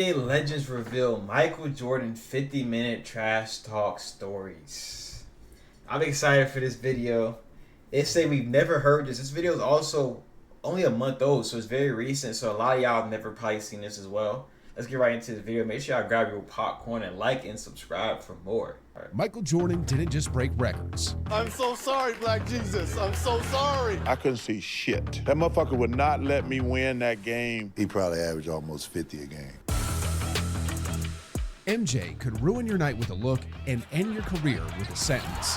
Legends reveal Michael Jordan 50-minute trash talk stories. I'm excited for this video. They say we've never heard this. This video is also only a month old, so it's very recent. So a lot of y'all have never probably seen this as well. Let's get right into the video. Make sure y'all grab your popcorn and like and subscribe for more. Right. Michael Jordan didn't just break records. I'm so sorry, Black Jesus. I'm so sorry. I couldn't see shit. That motherfucker would not let me win that game. He probably averaged almost 50 a game. MJ could ruin your night with a look and end your career with a sentence.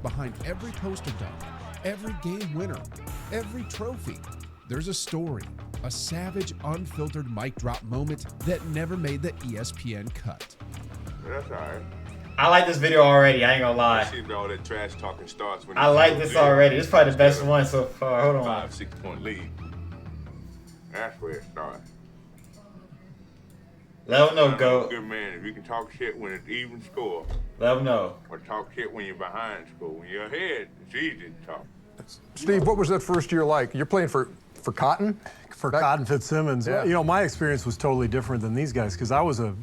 Behind every poster dunk, every game winner, every trophy, there's a story, a savage, unfiltered mic drop moment that never made the ESPN cut. That's all right. I like this video already, I ain't gonna lie. See all that trash talking starts when I like this already. This is probably the best one so far. Hold on. 5-6 point lead. That's where it starts. Let them know, I'm a GOAT. good man. If you can talk shit when it's even score, Let them know. or talk shit when you're behind score. When you're ahead, it's easy to talk. Steve, what was that first year like? You're playing for Cotton? For Cotton Fitzsimmons. Yeah. You know, my experience was totally different than these guys because I was a,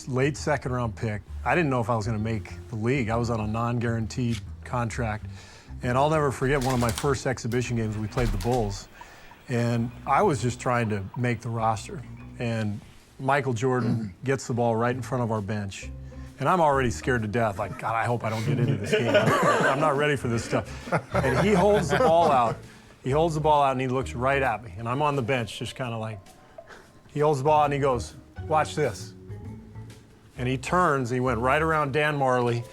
late second round pick. I didn't know if I was going to make the league. I was on a non-guaranteed contract. And I'll never forget one of my first exhibition games, we played the Bulls. And I was just trying to make the roster. And Michael Jordan gets the ball right in front of our bench. And I'm already scared to death. Like, God, I hope I don't get into this game. I'm not ready for this stuff. And he holds the ball out. He holds the ball out and he looks right at me. And I'm on the bench just kind of like, he holds the ball out and he goes, watch this. And he turns, he went right around Dan Marley,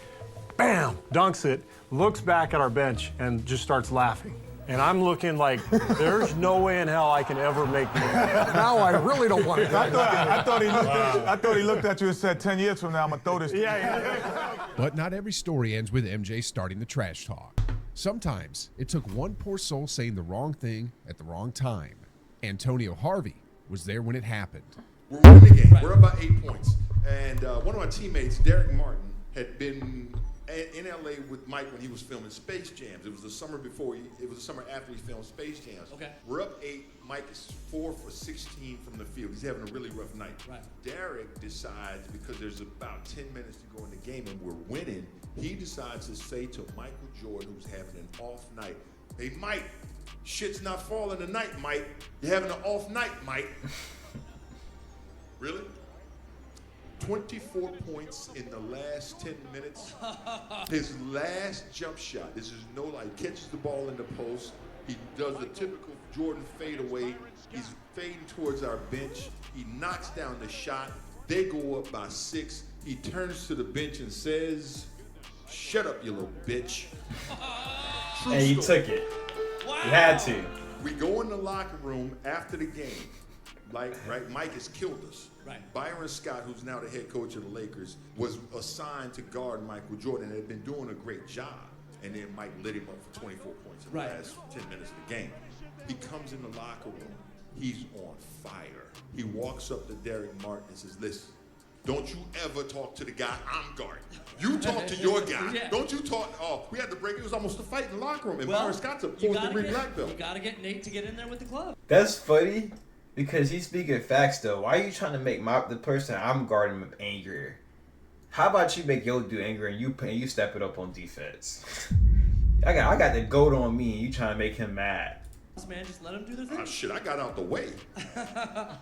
bam, dunks it, looks back at our bench and just starts laughing. And I'm looking like, there's no way in hell I can ever make the league. Now I really don't want to. I thought he looked at you and said, 10 years from now, I'm going to throw this. Yeah. But not every story ends with MJ starting the trash talk. Sometimes it took one poor soul saying the wrong thing at the wrong time. Antonio Harvey was there when it happened. We're winning the game. We're up by 8 points. And one of my teammates, Derek Martin, had been in LA with Mike when he was filming Space Jams. It was the summer before, it was the summer after he filmed Space Jams. Okay. We're up 8. Mike is 4 for 16 from the field. He's having a really rough night. Right. Derek decides, because there's about 10 minutes to go in the game and we're winning, he decides to say to Michael Jordan, who's having an off night, hey, Mike, shit's not falling tonight, Mike. You're having an off night, Mike. Really? 24 points in the last 10 minutes. His last jump shot, this is no lie, he catches the ball in the post. He does the typical Jordan fadeaway. He's fading towards our bench. He knocks down the shot. They go up by 6. He turns to the bench and says, shut up, you little bitch. And you took it. Wow. You had to. We go in the locker room after the game. Right, Mike has killed us. Right. Byron Scott, who's now the head coach of the Lakers, was assigned to guard Michael Jordan and had been doing a great job. And then Mike lit him up for 24 points in the last 10 minutes of the game. He comes in the locker room. He's on fire. He walks up to Derek Martin and says, listen, don't you ever talk to the guy I'm guarding. You talk to your guy. Yeah. Don't you talk. Oh, we had to break. It was almost a fight in the locker room. And Well, Byron Scott's a you 4th degree black belt. You got to get Nate to get in there with the club. That's funny because he's speaking facts though. Why are you trying to make the person I'm guarding angrier? How about you make your dude angry and you step it up on defense? I got the goat on me and you trying to make him mad. Man, just let him do their thing. Oh, shit, I got out the way. By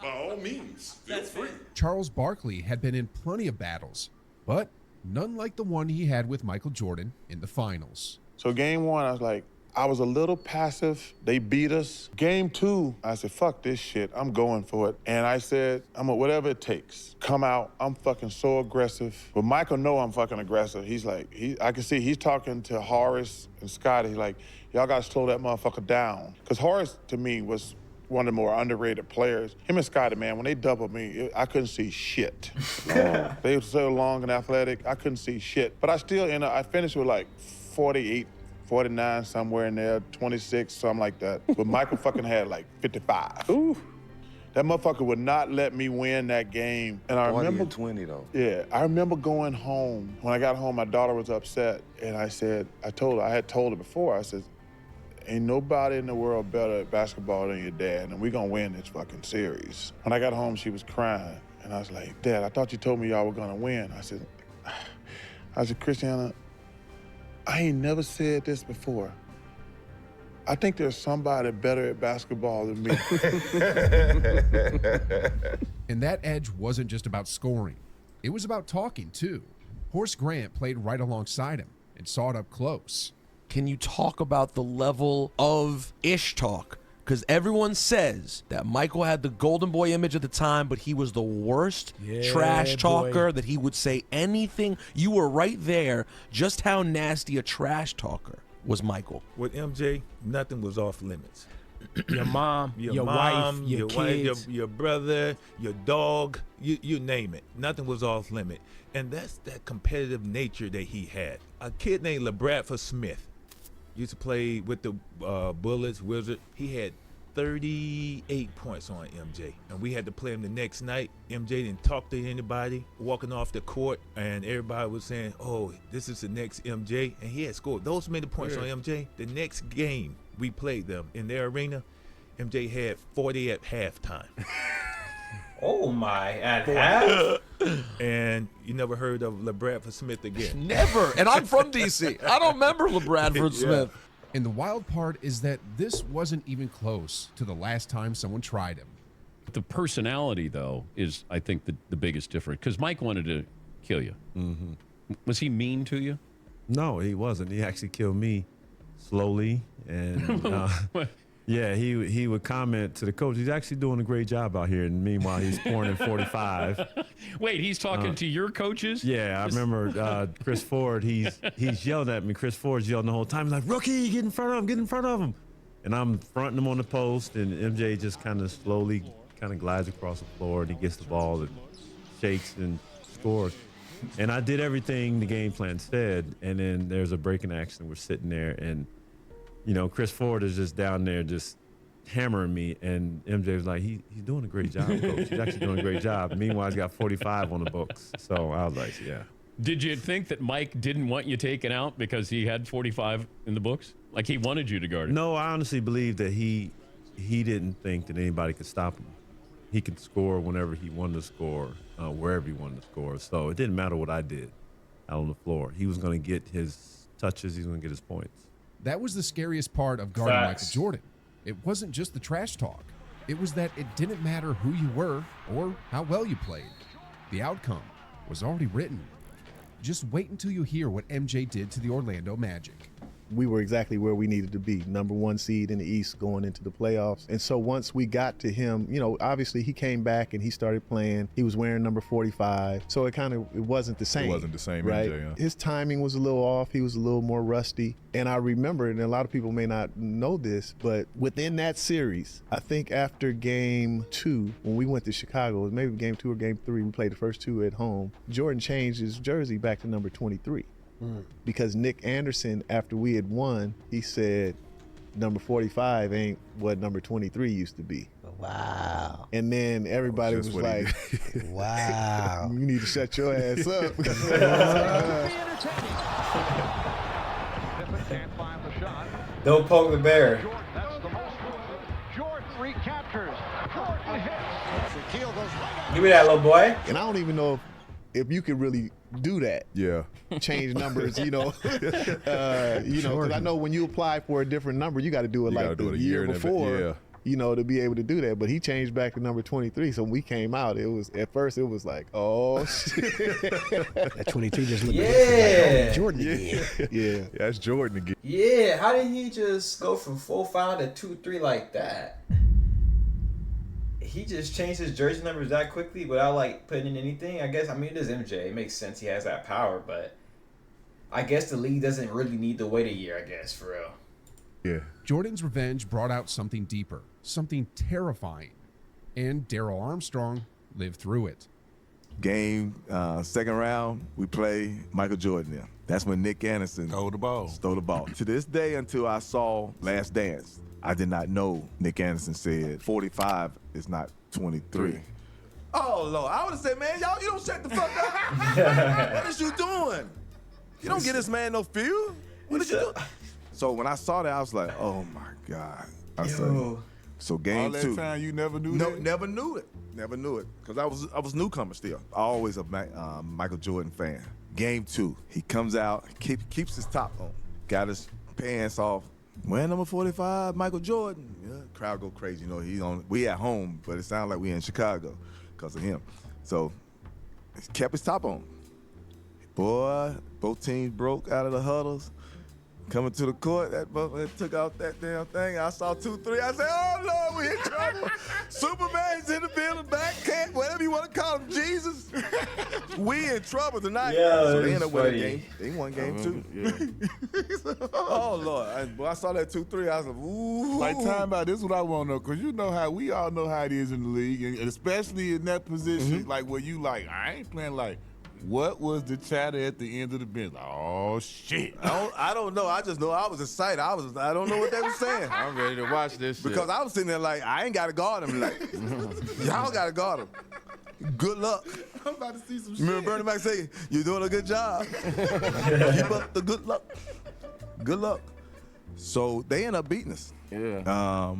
all means, feel That's free. fair. Charles Barkley had been in plenty of battles, but none like the one he had with Michael Jordan in the finals. So game 1, I was like, I was a little passive. They beat us. Game 2, I said, fuck this shit. I'm going for it. And I said, whatever it takes. Come out. I'm fucking so aggressive. But Michael know I'm fucking aggressive. He's like, I can see he's talking to Horace and Scotty. He's like, y'all gotta slow that motherfucker down. Because Horace, to me, was one of the more underrated players. Him and Scotty, man, when they doubled me, I couldn't see shit. They were so long and athletic, I couldn't see shit. But I still, I finished with like 48, 49, somewhere in there, 26, something like that. But Michael fucking had like 55. Ooh. That motherfucker would not let me win that game. And I remember 20 though. Yeah, I remember going home. When I got home, my daughter was upset, and I had told her before, I said, ain't nobody in the world better at basketball than your dad, and we gonna win this fucking series. When I got home, she was crying, and I was like, Dad, I thought you told me y'all were gonna win. I said, Christiana, I ain't never said this before. I think there's somebody better at basketball than me. And that edge wasn't just about scoring. It was about talking, too. Horace Grant played right alongside him and saw it up close. Can you talk about the level of ish talk? Because everyone says that Michael had the golden boy image at the time, but he was the worst trash talker, that he would say anything. You were right there, just how nasty a trash talker was Michael. With MJ, nothing was off limits. Your mom, your wife, your kids. Your brother, your dog, you name it. Nothing was off limit. And that's that competitive nature that he had. A kid named LeBradford Smith used to play with the Bullets, Wizards. He had 38 points on MJ. And we had to play him the next night. MJ didn't talk to anybody, walking off the court, and everybody was saying, oh, this is the next MJ. And he had scored those many points on MJ. The next game we played them in their arena, MJ had 40 at halftime. Oh my, at half? And you never heard of LeBradford Smith again. Never. And I'm from D.C. I don't remember LeBradford Smith. And the wild part is that this wasn't even close to the last time someone tried him. The personality, though, is, I think, the biggest difference. Because Mike wanted to kill you. Mm-hmm. Was he mean to you? No, he wasn't. He actually killed me slowly. And yeah, he would comment to the coach, he's actually doing a great job out here. And meanwhile, he's pouring in 45. Wait, he's talking to your coaches? Yeah, I remember Chris Ford, he's yelling at me. Chris Ford's yelling the whole time. He's like, rookie, get in front of him, get in front of him. And I'm fronting him on the post, and MJ just kind of slowly glides across the floor, and he gets the ball and shakes and scores. And I did everything the game plan said, and then there's a breaking action. We're sitting there, and Chris Ford is just down there just hammering me, and MJ was like, he's doing a great job, coach. He's actually doing a great job. Meanwhile, he's got 45 on the books. So I was like, yeah. Did you think that Mike didn't want you taken out because he had 45 in the books? Like he wanted you to guard it? No, I honestly believe that he didn't think that anybody could stop him. He could score whenever he wanted to score, wherever he wanted to score. So it didn't matter what I did out on the floor. He was going to get his touches. He was going to get his points. That was the scariest part of guarding Michael Jordan. It wasn't just the trash talk. It was that it didn't matter who you were or how well you played. The outcome was already written. Just wait until you hear what MJ did to the Orlando Magic. We were exactly where we needed to be, #1 seed in the East going into the playoffs. And so once we got to him, obviously he came back and he started playing. He was wearing number 45. So it wasn't the same. It wasn't the same, right? MJ, huh? His timing was a little off. He was a little more rusty. And I remember, and a lot of people may not know this, but within that series, I think after game 2, when we went to Chicago, it was maybe game 2 or game 3, we played the first 2 at home, Jordan changed his jersey back to number 23. Because Nick Anderson, after we had won, he said number 45 ain't what number 23 used to be. Wow. And then everybody was like, wow. You need to shut your ass up. Don't poke the bear. Jordan recaptures. Jordan hits. Give me that, little boy. And I don't even know if you could really do that. Yeah. Change numbers, because I know when you apply for a different number, you got to do it like the year before, to be able to do that. But he changed back to number 23. So when we came out, at first it was like, oh, shit. That 23 just looked like Jordan again. Yeah. That's Jordan again. Yeah, how did he just go from 4-5 to 2-3 like that? He just changed his jersey numbers that quickly without putting in anything. I guess, it is MJ. It makes sense he has that power, but I guess the league doesn't really need to wait a year, I guess, for real. Yeah. Jordan's revenge brought out something deeper, something terrifying, and Darrell Armstrong lived through it. Game, second round, we play Michael Jordan there. That's when Nick Anderson stole the ball. To this day, until I saw Last Dance, I did not know Nick Anderson said 45 is not 23. Oh, Lord. I would have said, man, y'all, you don't shut the fuck up. What is you doing? You don't get this man no feel. What is you doing? So when I saw that, I was like, oh my God. I said, so game all 2. that time you never knew that? Never knew it. Never knew it. Because I was newcomer still. Always a Michael Jordan fan. Game 2, he comes out, keeps his top on, got his pants off, wearing number 45, Michael Jordan. Yeah, crowd go crazy. You know, we at home, but it sounded like we in Chicago because of him. So he kept his top on. Boy, both teams broke out of the huddles. Coming to the court, that motherfucker took out that damn thing. I saw 2-3. I said, oh, Lord, we in trouble. Superman's in the building, backhand, whatever you want to call him, Jesus. We in trouble tonight. Yeah, so they ended up winning funny. game. They won game 2. Oh, Lord. When I saw that 2-3, I was like, ooh. Like, time out, this is what I want to know, because you know how, we all know how it is in the league, and especially in that position, like where you like, I ain't playing like, what was the chatter at the end of the bench? Oh, shit. I don't know. I just know I was excited. I don't know what they were saying. I'm ready to watch this shit. Because I was sitting there like, I ain't got to guard him. Like, y'all got to guard him. Good luck. I'm about to see some Remember shit. Bernie Mac say, you're doing a good job. Keep up the good luck. Good luck. So they end up beating us. Yeah.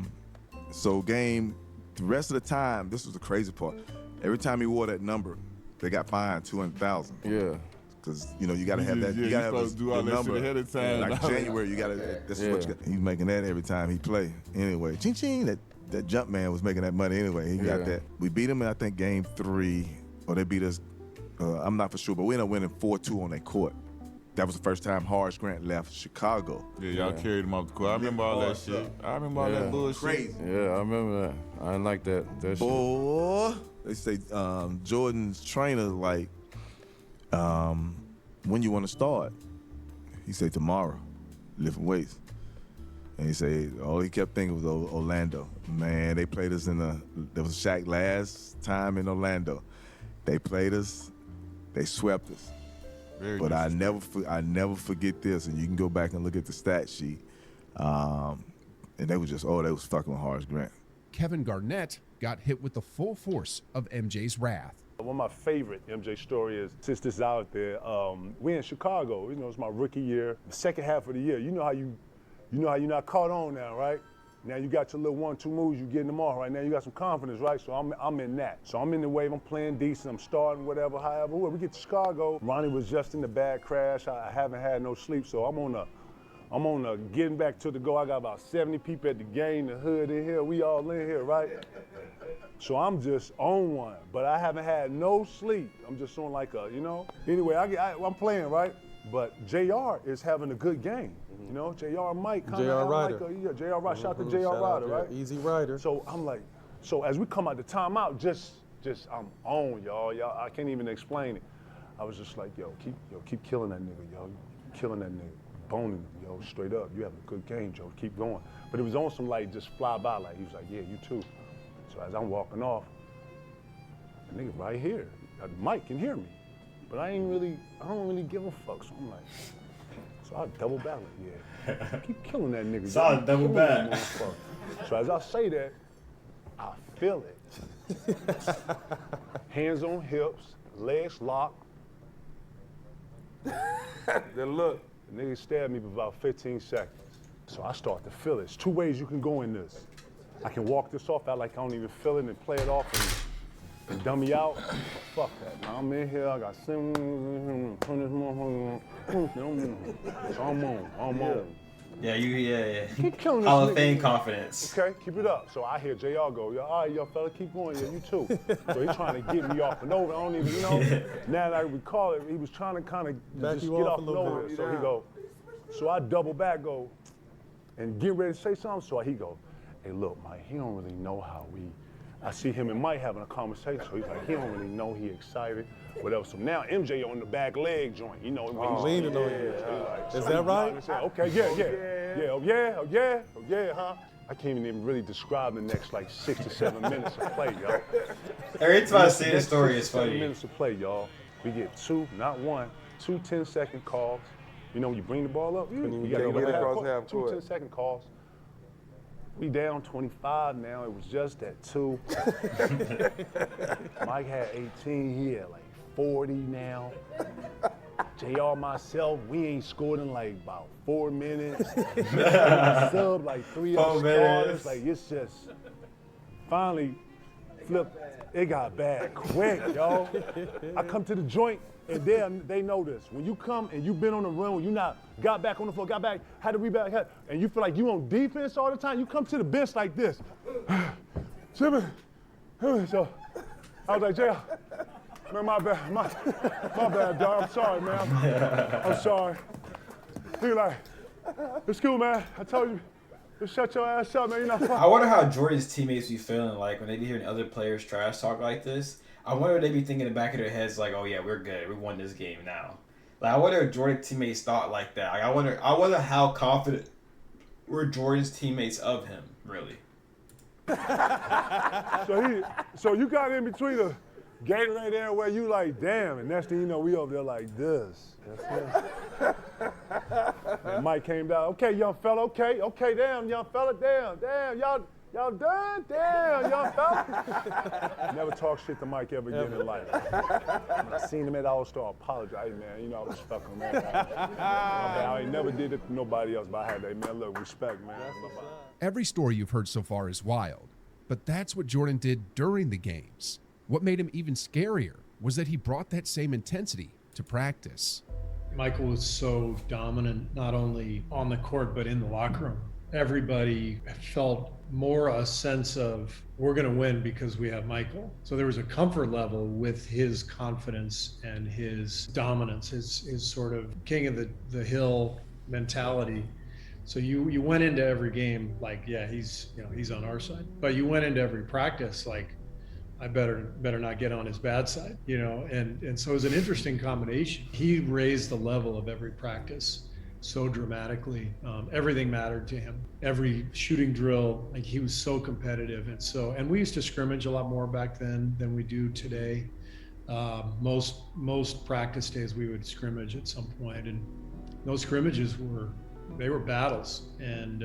So the rest of the time, this was the crazy part. Every time he wore that number, they got fined $200,000. Yeah. Because you got to have that. Yeah, You got to have supposed to do all the that number. shit ahead of time. Like January, you got to. This is what you got. He's making that every time he play. Anyway, ching ching. That jump man was making that money anyway. He got that. We beat him in I think game 3, or they beat us. I'm not for sure, but we ended up winning 4-2 on their court. That was the first time Horace Grant left Chicago. Yeah, y'all carried him off the court. I remember all that shit. I remember all that bullshit. Crazy. Yeah, I remember that. I didn't like that shit. Boy, they say Jordan's trainer like, when you want to start? He said tomorrow, lifting weights. And he said all he kept thinking was Orlando. Man, they played us there was Shaq last time in Orlando. They played us, they swept us. But I never forget this, and you can go back and look at the stat sheet. And they was fucking with Horace Grant. Kevin Garnett got hit with the full force of MJ's wrath. One of my favorite MJ story is, since this is out there, we in Chicago. It's my rookie year, the second half of the year. You know how you're not caught on now, right? Now you got your little 1-2 moves, you getting them off right now. You got some confidence, right? So I'm in that. So I'm in the wave, I'm playing decent, I'm starting, whatever, however. We get to Chicago. Ronnie was just in the bad crash. I haven't had no sleep, so I'm on a getting back to the go. I got about 70 people at the game, the hood in here. We all in here, right? So I'm just on one, but I haven't had no sleep. I'm just on like Anyway, I'm playing, right? But JR is having a good game. JR Mike kind of Ryder. JR Ryder. Shout out to JR Ryder, right? Easy Rider. So I'm like, as we come out the timeout, just I'm on, y'all. I can't even explain it. I was just like, keep killing that nigga, yo. Killing that nigga. Boning him, yo, straight up. You having a good game, Joe. Keep going. But it was on some just fly by, like he was like, yeah, you too. So as I'm walking off, the nigga right here, Mike can hear me. But I don't really give a fuck. So I'm like, so I double back, like, yeah. Keep killing that nigga. Solid double back. So as I say that, I feel it. Hands on hips, legs locked. Then look, the nigga stabbed me for about 15 seconds. So I start to feel it. There's 2 ways you can go in this. I can walk this off out like I don't even feel it and play it off and dummy out. Fuck that. Now I'm in here, I got so I'm on. Yeah. Keep killing this Hall of nigga. Fame confidence. Okay, keep it up. So I hear JR go, yo, all right, yo, fella, keep going, yeah, you too. So he's trying to get me off and over. I don't even know. Now that I recall it, he was trying to kind of just get off and over. So he go, so I double back, go, and get ready to say something. So he go, hey, look, Mike, he don't really know how I see him and Mike having a conversation. So he's like, he don't really know he excited, whatever. So now MJ on the back leg joint, when he's leaning on you. Is that right? Okay, yeah, huh? I can't even really describe the next 6 to 7 minutes of play, y'all. Every time I see this story, it's 7 funny. minutes of play, y'all. We get 2, not 1, 2 10-second calls. When you bring the ball up, you got to get across half court. 2 10-second calls. We down 25 now. It was just at 2. Mike had 18. He had 40 now. JR, myself, we ain't scored in like about 4 minutes. Sub like 3 other starters. Like it's just finally flipped. It got bad quick, yo. I come to the joint and they know this. When you come and you've been on the run, when you not got back on the floor, got back, had to rebound, and you feel like you on defense all the time, you come to the bench like this. So I was like, JR, man, my bad, dog. I'm sorry, man. I'm sorry. He like, it's cool, man. I told you. Just shut your ass up, man. You're not fucking. I wonder how Jordan's teammates be feeling like when they be hearing other players trash talk like this. I wonder if they be thinking in the back of their heads like, oh yeah, we're good. We won this game now. Like I wonder if Jordan's teammates thought like that. Like, I wonder how confident were Jordan's teammates of him, really. So you got in between the Gatorade there where you like, damn, and next thing you know, we over there like this. And Mike came down, okay, young fella, okay, damn, young fella, damn, y'all done? Damn, young fella. Never talk shit to Mike ever again in life. I seen him at All-Star, apologize, man, you know, I was fucking, man. I ain't never did it to nobody else, but I had that, man, look, respect, man. Every story you've heard so far is wild, but that's what Jordan did during the games. What made him even scarier was that he brought that same intensity to practice. Michael was so dominant, not only on the court, but in the locker room. Everybody felt more a sense of, we're going to win because we have Michael. So there was a comfort level with his confidence and his dominance, his sort of king of the hill mentality. So you went into every game like, yeah, he's on our side. But you went into every practice like, I better not get on his bad side, and so it was an interesting combination. He raised the level of every practice so dramatically. Everything mattered to him. Every shooting drill, like he was so competitive, and we used to scrimmage a lot more back then than we do today. Most practice days we would scrimmage at some point, and those scrimmages were battles. And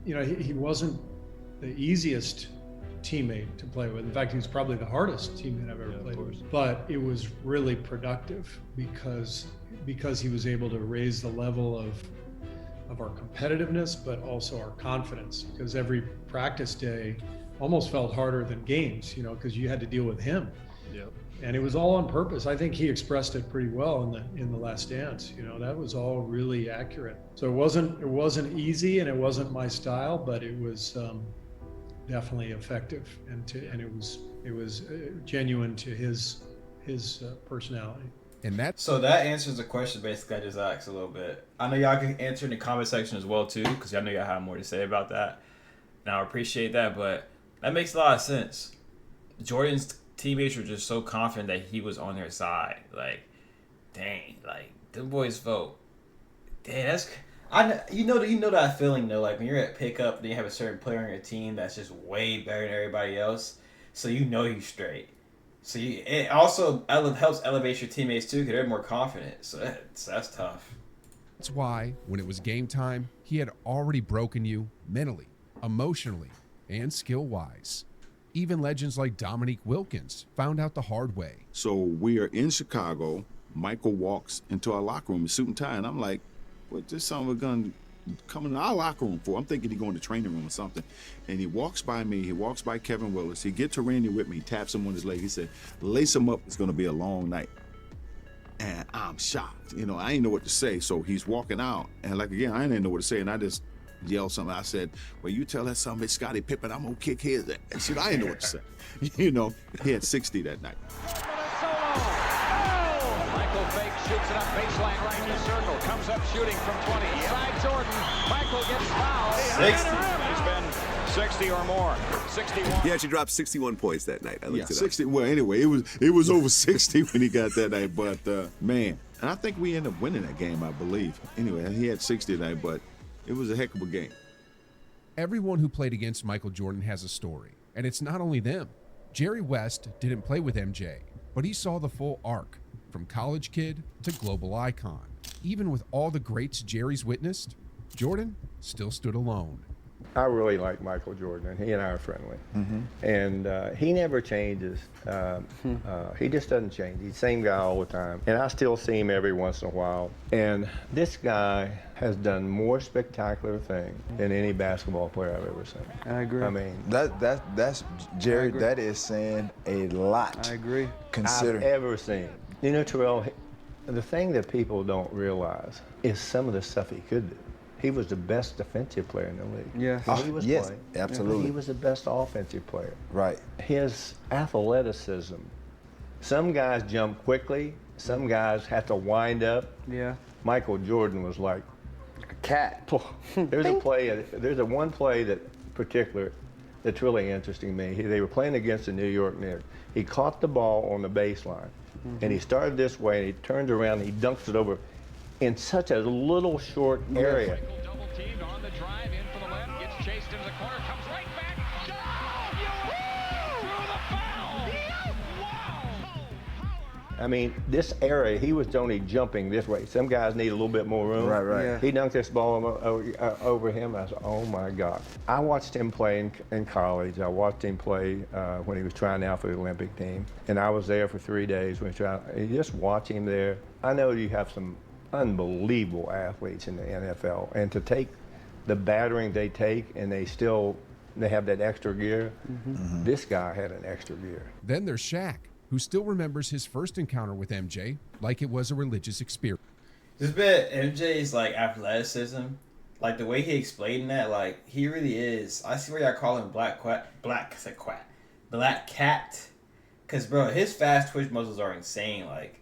he wasn't the easiest teammate to play with. In fact, he was probably the hardest teammate I've ever played with. But it was really productive because he was able to raise the level of our competitiveness, but also our confidence. Because every practice day almost felt harder than games, because you had to deal with him. Yep. And it was all on purpose. I think he expressed it pretty well in the Last Dance. That was all really accurate. So it wasn't easy, and it wasn't my style, but it was definitely effective, and it was genuine to his personality. And so that answers the question basically I just asked a little bit. I know y'all can answer in the comment section as well too, because I know y'all have more to say about that. And I appreciate that, but that makes a lot of sense. Jordan's teammates were just so confident that he was on their side. Like, dang, like them boys vote. Dang, that's. You know that feeling though, like when you're at pickup and you have a certain player on your team that's just way better than everybody else, so you're straight. So it also helps elevate your teammates too, because they're more confident. So that's tough. That's why when it was game time, he had already broken you mentally, emotionally, and skill-wise. Even legends like Dominique Wilkins found out the hard way. So we are in Chicago. Michael walks into our locker room in suit and tie, and I'm like, what this son of a gun coming to our locker room for? I'm thinking he going to training room or something. And he walks by me, he walks by Kevin Willis, he gets to Randy with me, he taps him on his leg, he said, lace him up, it's gonna be a long night. And I'm shocked, I didn't know what to say. So he's walking out, and like again, I didn't know what to say, and I just yelled something. I said, well, you tell that son of a Scottie Pippen, I'm gonna kick his ass. And shit, I didn't know what to say. He had 60 that night. Michael fakes, shoots it up baseline right in the circle, comes up shooting from 20. Inside Jordan, Michael gets fouled. 60. He's been 60 or more. 61. He actually dropped 61 points that night. I looked it up. 60. Well, anyway, it was over 60 when he got that night. But man, and I think we ended up winning that game, I believe. Anyway, he had 60 that night, but it was a heck of a game. Everyone who played against Michael Jordan has a story, and it's not only them. Jerry West didn't play with MJ, but he saw the full arc, from college kid to global icon. Even with all the greats Jerry's witnessed, Jordan still stood alone. I really like Michael Jordan, and he and I are friendly. And he never changes. He just doesn't change. He's the same guy all the time. And I still see him every once in a while. And this guy has done more spectacular things than any basketball player I've ever seen. I agree. I mean, that's Jerry. That is saying a lot. I agree. Considering I've ever seen. You know, Terrell, the thing that people don't realize is some of the stuff he could do. He was the best defensive player in the league. Yeah. When he was Yes, playing. absolutely. He was the best offensive player. Right. His athleticism. Some guys jump quickly. Some guys have to wind up. Yeah. Michael Jordan was like a cat. There's a play. There's a one play that particular that's really interesting to me. They were playing against the New York Knicks. He caught the ball on the baseline, and he started this way, and he turned around, and he dunks it over in such a little short area. Double teamed on the drive, in for the left, gets chased into the corner, comes right back. I mean, this area, he was only jumping this way. Some guys need a little bit more room. Right. Yeah. He dunked this ball over him. I said, oh my God. I watched him play in college. I watched him play when he was trying out for the Olympic team. And I was there for 3 days when he tried. You just watch him there. I know you have some unbelievable athletes in the NFL. And to take the battering they take and they have that extra gear, this guy had an extra gear. Then there's Shaq, who still remembers his first encounter with MJ like it was a religious experience. This bit, MJ's like athleticism, like the way he explained that, like he really is. I see why y'all call him Black Cat, because bro, his fast twitch muscles are insane. Like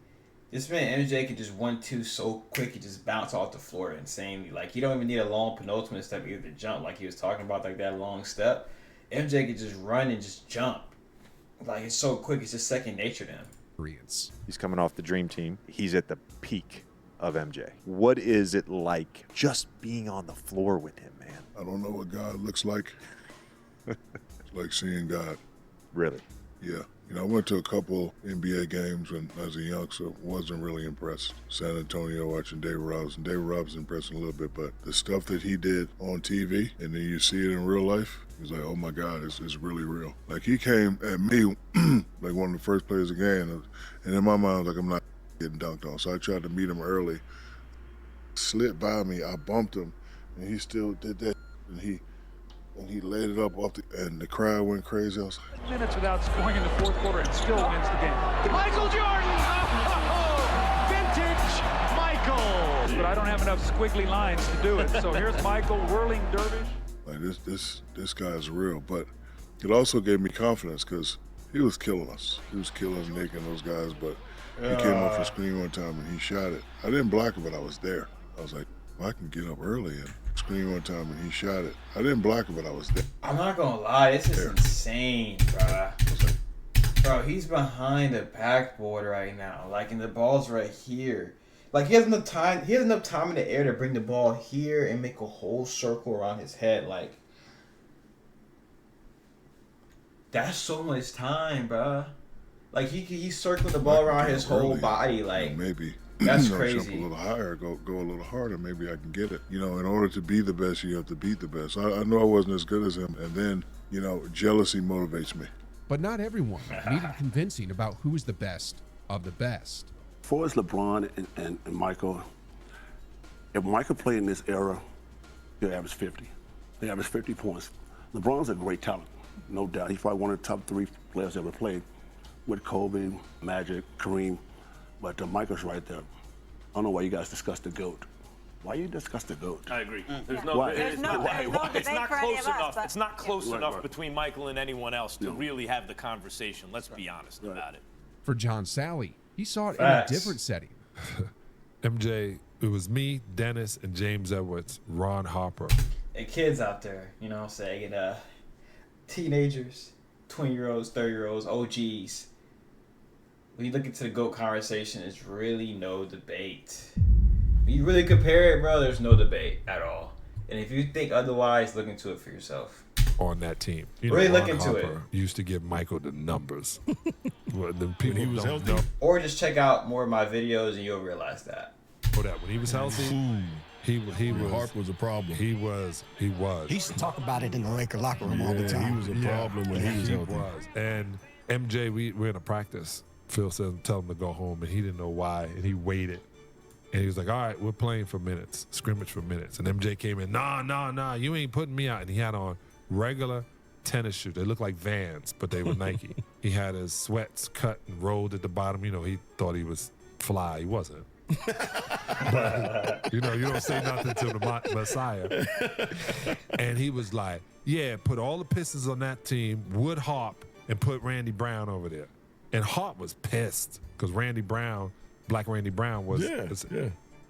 this man MJ could just 1-2 so quick, he just bounce off the floor insanely. Like you don't even need a long penultimate step either to jump, like he was talking about, like that long step. MJ could just run and just jump. Like it's so quick, it's just second nature to him. He's coming off the dream team. He's at the peak of MJ. What is it like just being on the floor with him, man? I don't know what God looks like. It's like seeing God. Really? Yeah. You know, I went to a couple NBA games when I was a youngster. Wasn't really impressed. San Antonio watching David Robinson. David Robinson impressed me a little bit, but the stuff that he did on TV and then you see it in real life, he's like, oh my God, it's really real. Like he came at me like one of the first players of the game, and in my mind, I was like, I'm not getting dunked on. So I tried to meet him early. Slid by me, I bumped him, and he still did that, and he laid it up off and the crowd went crazy. I was like, Minutes without scoring in the fourth quarter and still wins the game. Michael Jordan! Oh, vintage Michael! But I don't have enough squiggly lines to do it. So here's Michael whirling dervish. Like this guy is real, but it also gave me confidence because he was killing us. He was killing Nick and those guys, but he came off a screen one time and he shot it. I didn't block it, but I was there. I was like, well, I can get up early and screen one time and he shot it. I didn't block it, but I was there. I'm not gonna lie, this is insane, bro. Bro, he's behind the backboard right now. Like, and the ball's right here. Like, he has enough time. He has enough time in the air to bring the ball here and make a whole circle around his head. Like, that's so much time, bro. Like, he's circling the ball around his whole body. Like, maybe. That's jump crazy. a little higher, go a little harder. Maybe I can get it. You know, in order to be the best, you have to beat the best. I know I wasn't as good as him, and then, you know, jealousy motivates me. But not everyone needed convincing about who is the best of the best. As far as LeBron and Michael, if Michael played in this era, he'll average 50. He averaged 50 points. LeBron's a great talent, no doubt. He's probably one of the top 3 players ever played with Kobe, Magic, Kareem. But Michael's right there. I don't know why you guys discuss the GOAT. Why you discuss the GOAT? I agree. There's no. Why? It's not close enough. It's not close Right, enough right. between Michael and anyone else to really have the conversation. Let's be honest about it. For John Sally, he saw it Facts. in a different setting. MJ, it was me, Dennis, and James Edwards, Ron Harper. And kids out there, you know what I'm saying? And, teenagers, 20-year-olds, 30-year-olds, OGs. When you look into the GOAT conversation, it's really no debate. When you really compare it, bro, there's no debate at all. And if you think otherwise, look into it for yourself. On that team. Really Ron look into Harper used to give Michael the numbers. Well, the people he was don't healthy. Or just check out more of my videos and you'll realize that. When he was healthy, He was. Harp was a problem. He was. He used to talk about it in the Laker locker room all the time. He was a problem when he was healthy. And MJ, we're in a practice. Phil said, tell him to go home, and he didn't know why, and he waited. And he was like, all right, we're playing for minutes, scrimmage for minutes. And MJ came in, nah, you ain't putting me out. And he had on regular tennis shoes. They looked like Vans, but they were Nike. He had his sweats cut and rolled at the bottom. You know, he thought he was fly. He wasn't. But, you know, you don't say nothing to the Messiah. And he was like, yeah, put all the Pistons on that team, Wood Harp, and put Randy Brown over there. And Harp was pissed because Randy Brown, Black Randy Brown was,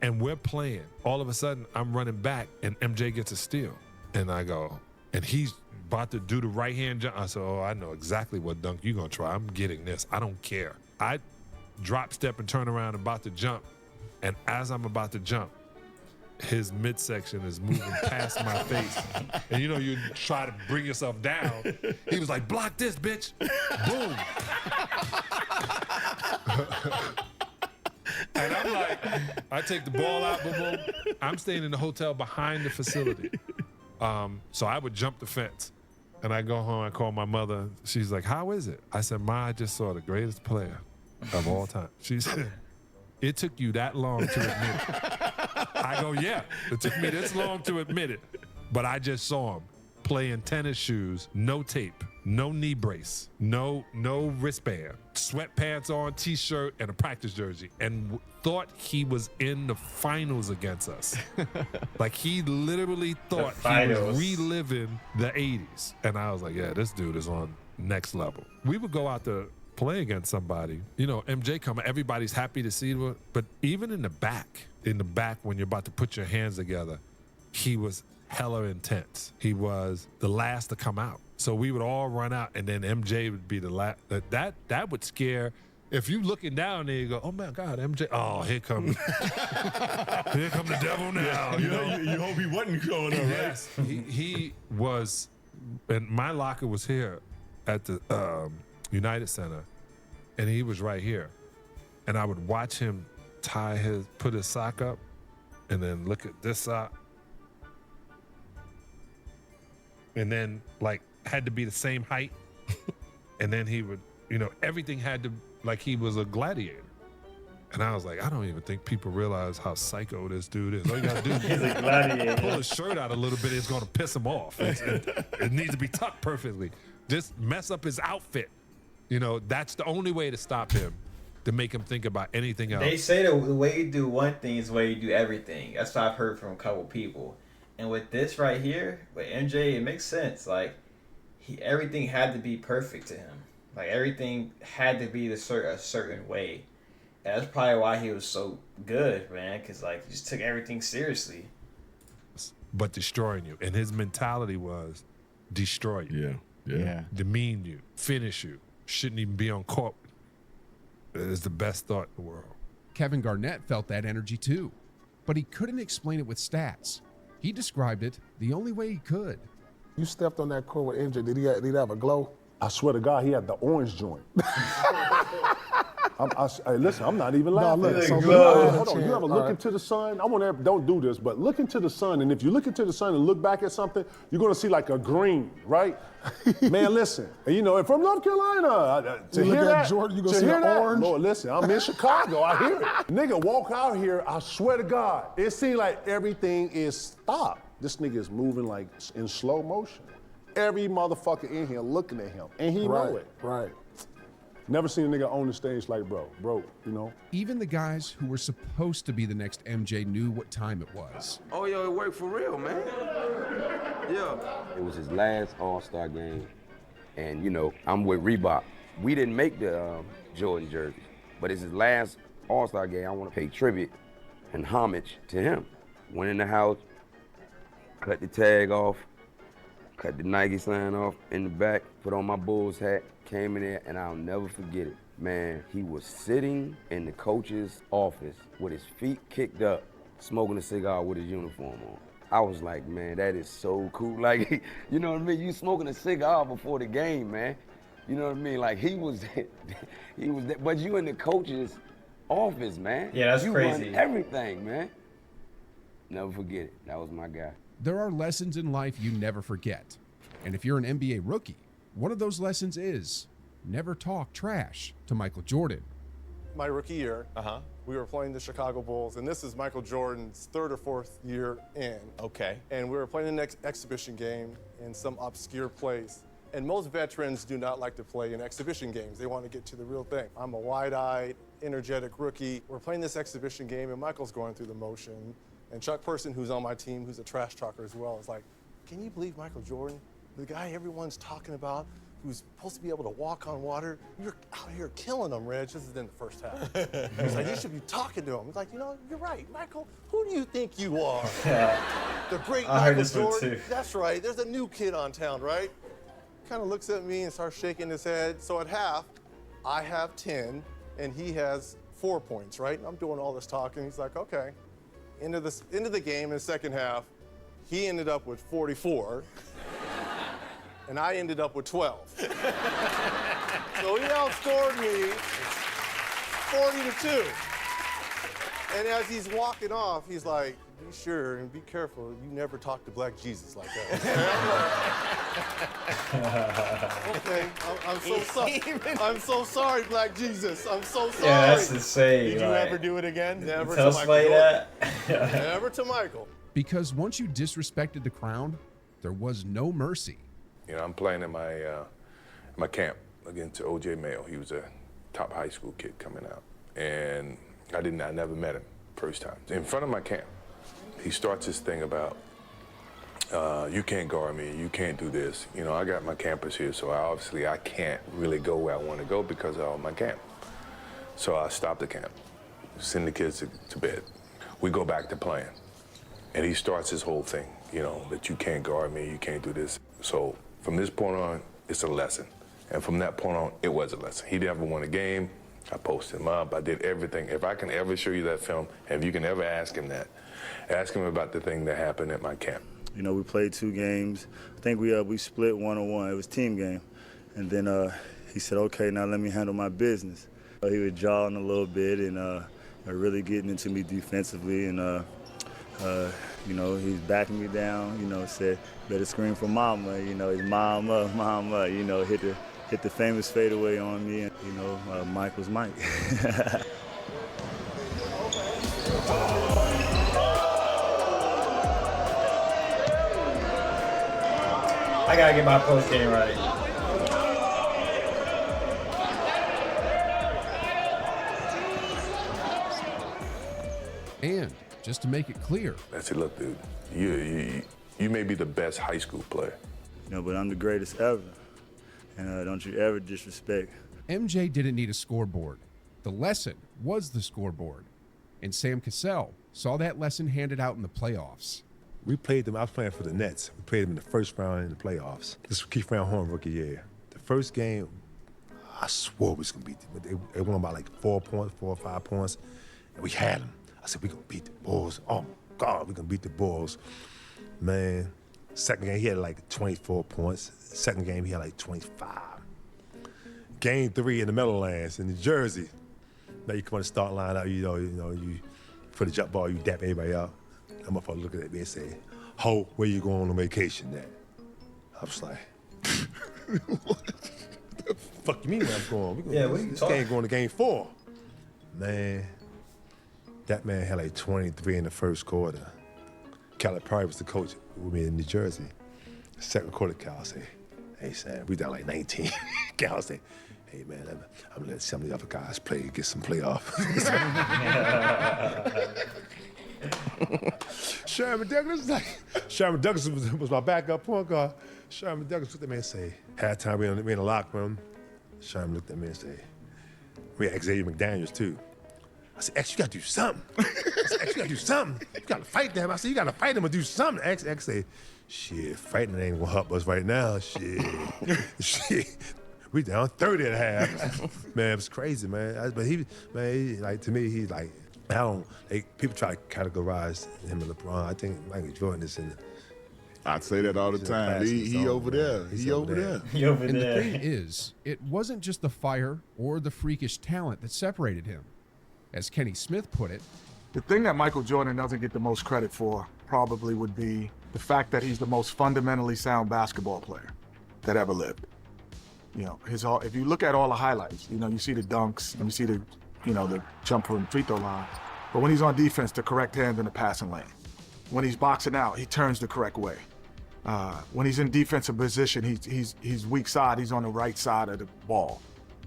and we're playing. All of a sudden, I'm running back, and MJ gets a steal. And I go, and he's about to do the right-hand jump. I said, I know exactly what dunk you're going to try. I'm getting this. I don't care. I drop, step, and turn around and about to jump. And as I'm about to jump, his midsection is moving past my face. And you know, you try to bring yourself down. He was like, block this, bitch. Boom. And I'm like, I take the ball out, boom, boom. I'm staying in the hotel behind the facility. So I would jump the fence. And I go home, I call my mother. She's like, how is it? I said, Ma, I just saw the greatest player of all time. She said, it took you that long to admit it. I go, yeah, it took me this long to admit it. But I just saw him playing tennis shoes, no tape, no knee brace, no wristband, sweatpants on, t-shirt, and a practice jersey, and thought he was in the finals against us. Like, he literally thought he was reliving the 80s. And I was like, yeah, this dude is on next level. We would go out to play against somebody, you know, MJ coming, everybody's happy to see him, but even in the back when you're about to put your hands together, he was hella intense. He was the last to come out. So we would all run out, and then MJ would be the last. That would scare. If you looking down there, you go, oh my God, MJ. Oh, here come the devil now. You know, you hope he wasn't going up, right? Yes, he was, and my locker was here at the United Center, and he was right here, and I would watch him put his sock up, and then look at this sock, and then like had to be the same height, and then he would, you know, everything had to, like he was a gladiator. And I was like, I don't even think people realize how psycho this dude is. All you gotta do is pull his shirt out a little bit, it's gonna piss him off. It needs to be tucked perfectly. Just mess up his outfit. You know, that's the only way to stop him, to make him think about anything else. They say the way you do one thing is the way you do everything. That's what I've heard from a couple people. And with this right here, with MJ, it makes sense. Like, everything had to be perfect to him. Like, everything had to be a certain way. And that's probably why he was so good, man, because, like, he just took everything seriously. But destroying you. And his mentality was destroy you. Yeah. Demean you. Finish you. Shouldn't even be on court. It is the best thought in the world. Kevin Garnett felt that energy too, but he couldn't explain it with stats. He described it the only way he could. You stepped on that court with MJ. Did he have a glow? I swear to God, he had the orange joint. Hey, listen, I'm not even laughing. Hold on, you ever look into the sun? Don't do this, but look into the sun, and if you look into the sun and look back at something, you're gonna see like a green, right? Man, listen, and you know, and from North Carolina, to hear that, Jordan, you gonna see an orange? Lord, listen, I'm in Chicago, I hear it. Nigga walk out here, I swear to God, it seems like everything is stopped. This nigga is moving like in slow motion. Every motherfucker in here looking at him, and he know it. Right. Never seen a nigga on the stage like bro, you know? Even the guys who were supposed to be the next MJ knew what time it was. Oh, yo, it worked for real, man. Yeah. It was his last All-Star game, and, you know, I'm with Reebok. We didn't make the Jordan jersey, but it's his last All-Star game. I want to pay tribute and homage to him. Went in the house, cut the tag off, cut the Nike sign off in the back, put on my Bulls hat, came in there, and I'll never forget it. Man, he was sitting in the coach's office with his feet kicked up, smoking a cigar with his uniform on. I was like, man, that is so cool. Like, you know what I mean? You smoking a cigar before the game, man. You know what I mean? Like, he was but you in the coach's office, man. Yeah, that's you crazy. Run everything, man. Never forget it. That was my guy. There are lessons in life you never forget. And if you're an NBA rookie, one of those lessons is never talk trash to Michael Jordan. My rookie year, we were playing the Chicago Bulls, and this is Michael Jordan's 3rd or 4th year in. Okay. And we were playing the next exhibition game in some obscure place. And most veterans do not like to play in exhibition games. They want to get to the real thing. I'm a wide-eyed, energetic rookie. We're playing this exhibition game, and Michael's going through the motion. And Chuck Person, who's on my team, who's a trash talker as well, is like, can you believe Michael Jordan, the guy everyone's talking about, who's supposed to be able to walk on water, you're out here killing him, Reg. This is in the first half. He's like, you should be talking to him. He's like, you know, you're right, Michael. Who do you think you are? The great Michael Jordan. That's right. There's a new kid on town, right? Kind of looks at me and starts shaking his head. So at half, I have 10, and he has 4 points, right? And I'm doing all this talking. He's like, okay. Into the game in the second half, he ended up with 44. And I ended up with 12. So he outscored me 40-2. And as he's walking off, he's like, be sure and be careful. You never talk to Black Jesus like that. Okay, I'm so sorry. I'm so sorry, Black Jesus. I'm so sorry. Yeah, that's insane. Did you ever do it again? Never tell to us Michael. that? Never to Michael. Because once you disrespected the crown, there was no mercy. You know, I'm playing in my camp against O.J. Mayo. He was a top high school kid coming out. And I never met him first time. In front of my camp, he starts this thing about, you can't guard me, you can't do this. You know, I got my campers here, so obviously I can't really go where I want to go because of my camp. So I stop the camp, send the kids to bed. We go back to playing. And he starts his whole thing, you know, that you can't guard me, you can't do this. So from this point on, it's a lesson. And from that point on, it was a lesson. He never won a game. I posted him up. I did everything. If I can ever show you that film, and if you can ever ask him that, ask him about the thing that happened at my camp. You know, we played 2 games. I think we split 1-on-1. It was a team game. And then he said, okay, now let me handle my business. He was jawing a little bit and really getting into me defensively. And, you know, he's backing me down, you know, said, better scream for mama. You know, his mama, you know, hit the famous fadeaway on me. And, you know, Mike was Mike. I gotta get my post game right. And just to make it clear, I said, look, dude, you may be the best high school player. You know, but I'm the greatest ever. And don't you ever disrespect. MJ didn't need a scoreboard. The lesson was the scoreboard. And Sam Cassell saw that lesson handed out in the playoffs. We played them. I was playing for the Nets. We played them in the first round in the playoffs. This was Keith Van Horn rookie year. The first game, I swore we was gonna beat them. They won by like 4 points, 4 or 5 points, and we had them. I said, we gonna beat the Bulls. Oh God, we gonna beat the Bulls. Man, second game he had like 24 points. Second game he had like 25. Game 3 in the Meadowlands in New Jersey. Now you come on the start line out, you know, you for the jump ball, you dap everybody out. That motherfucker looking at me and say, ho, where you going on vacation at? I was like, what the fuck you mean where I'm going? Yeah, what are you this talking? game going to game 4. Man, that man had like 23 in the first quarter. Calipari was the coach with me in New Jersey. Second quarter, Cal say, hey, Sam, we down like 19. Cal say, hey, man, I'm gonna let some of the other guys play, get some playoff. Sherman Douglas was my backup point guard. Sherman Douglas looked at me and say, halftime we in the locker room. Sherman looked at me and said, we had Xavier McDaniels too. I said, X, you gotta do something. I said, X, you gotta do something. You gotta fight them. I said, you gotta fight them and do something. X said, shit, fighting ain't gonna help us right now. Shit. We down 30 at half. Man, it was crazy, man. But to me, he's like, people try to categorize him and LeBron. I think Michael Jordan is in the. I'd say that all the time. He over there. He over there. He over And there. the thing is, it wasn't just the fire or the freakish talent that separated him. As Kenny Smith put it, The thing that Michael Jordan doesn't get the most credit for probably would be the fact that he's the most fundamentally sound basketball player that ever lived. You know, if you look at all the highlights, you know, you see the dunks and you see the jump from the free throw line. But when he's on defense, the correct hand in the passing lane. When he's boxing out, he turns the correct way. When he's in defensive position, he's weak side, he's on the right side of the ball.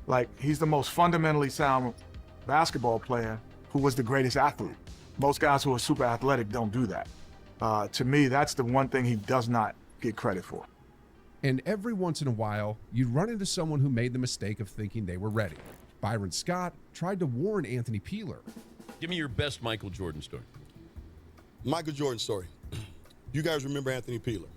Like, he's the most fundamentally sound basketball player who was the greatest athlete. Most guys who are super athletic don't do that. To me, that's the one thing he does not get credit for. And every once in a while, you'd run into someone who made the mistake of thinking they were ready. Byron Scott tried to warn Anthony Peeler. Give me your best Michael Jordan story. Michael Jordan story. You guys remember Anthony Peeler?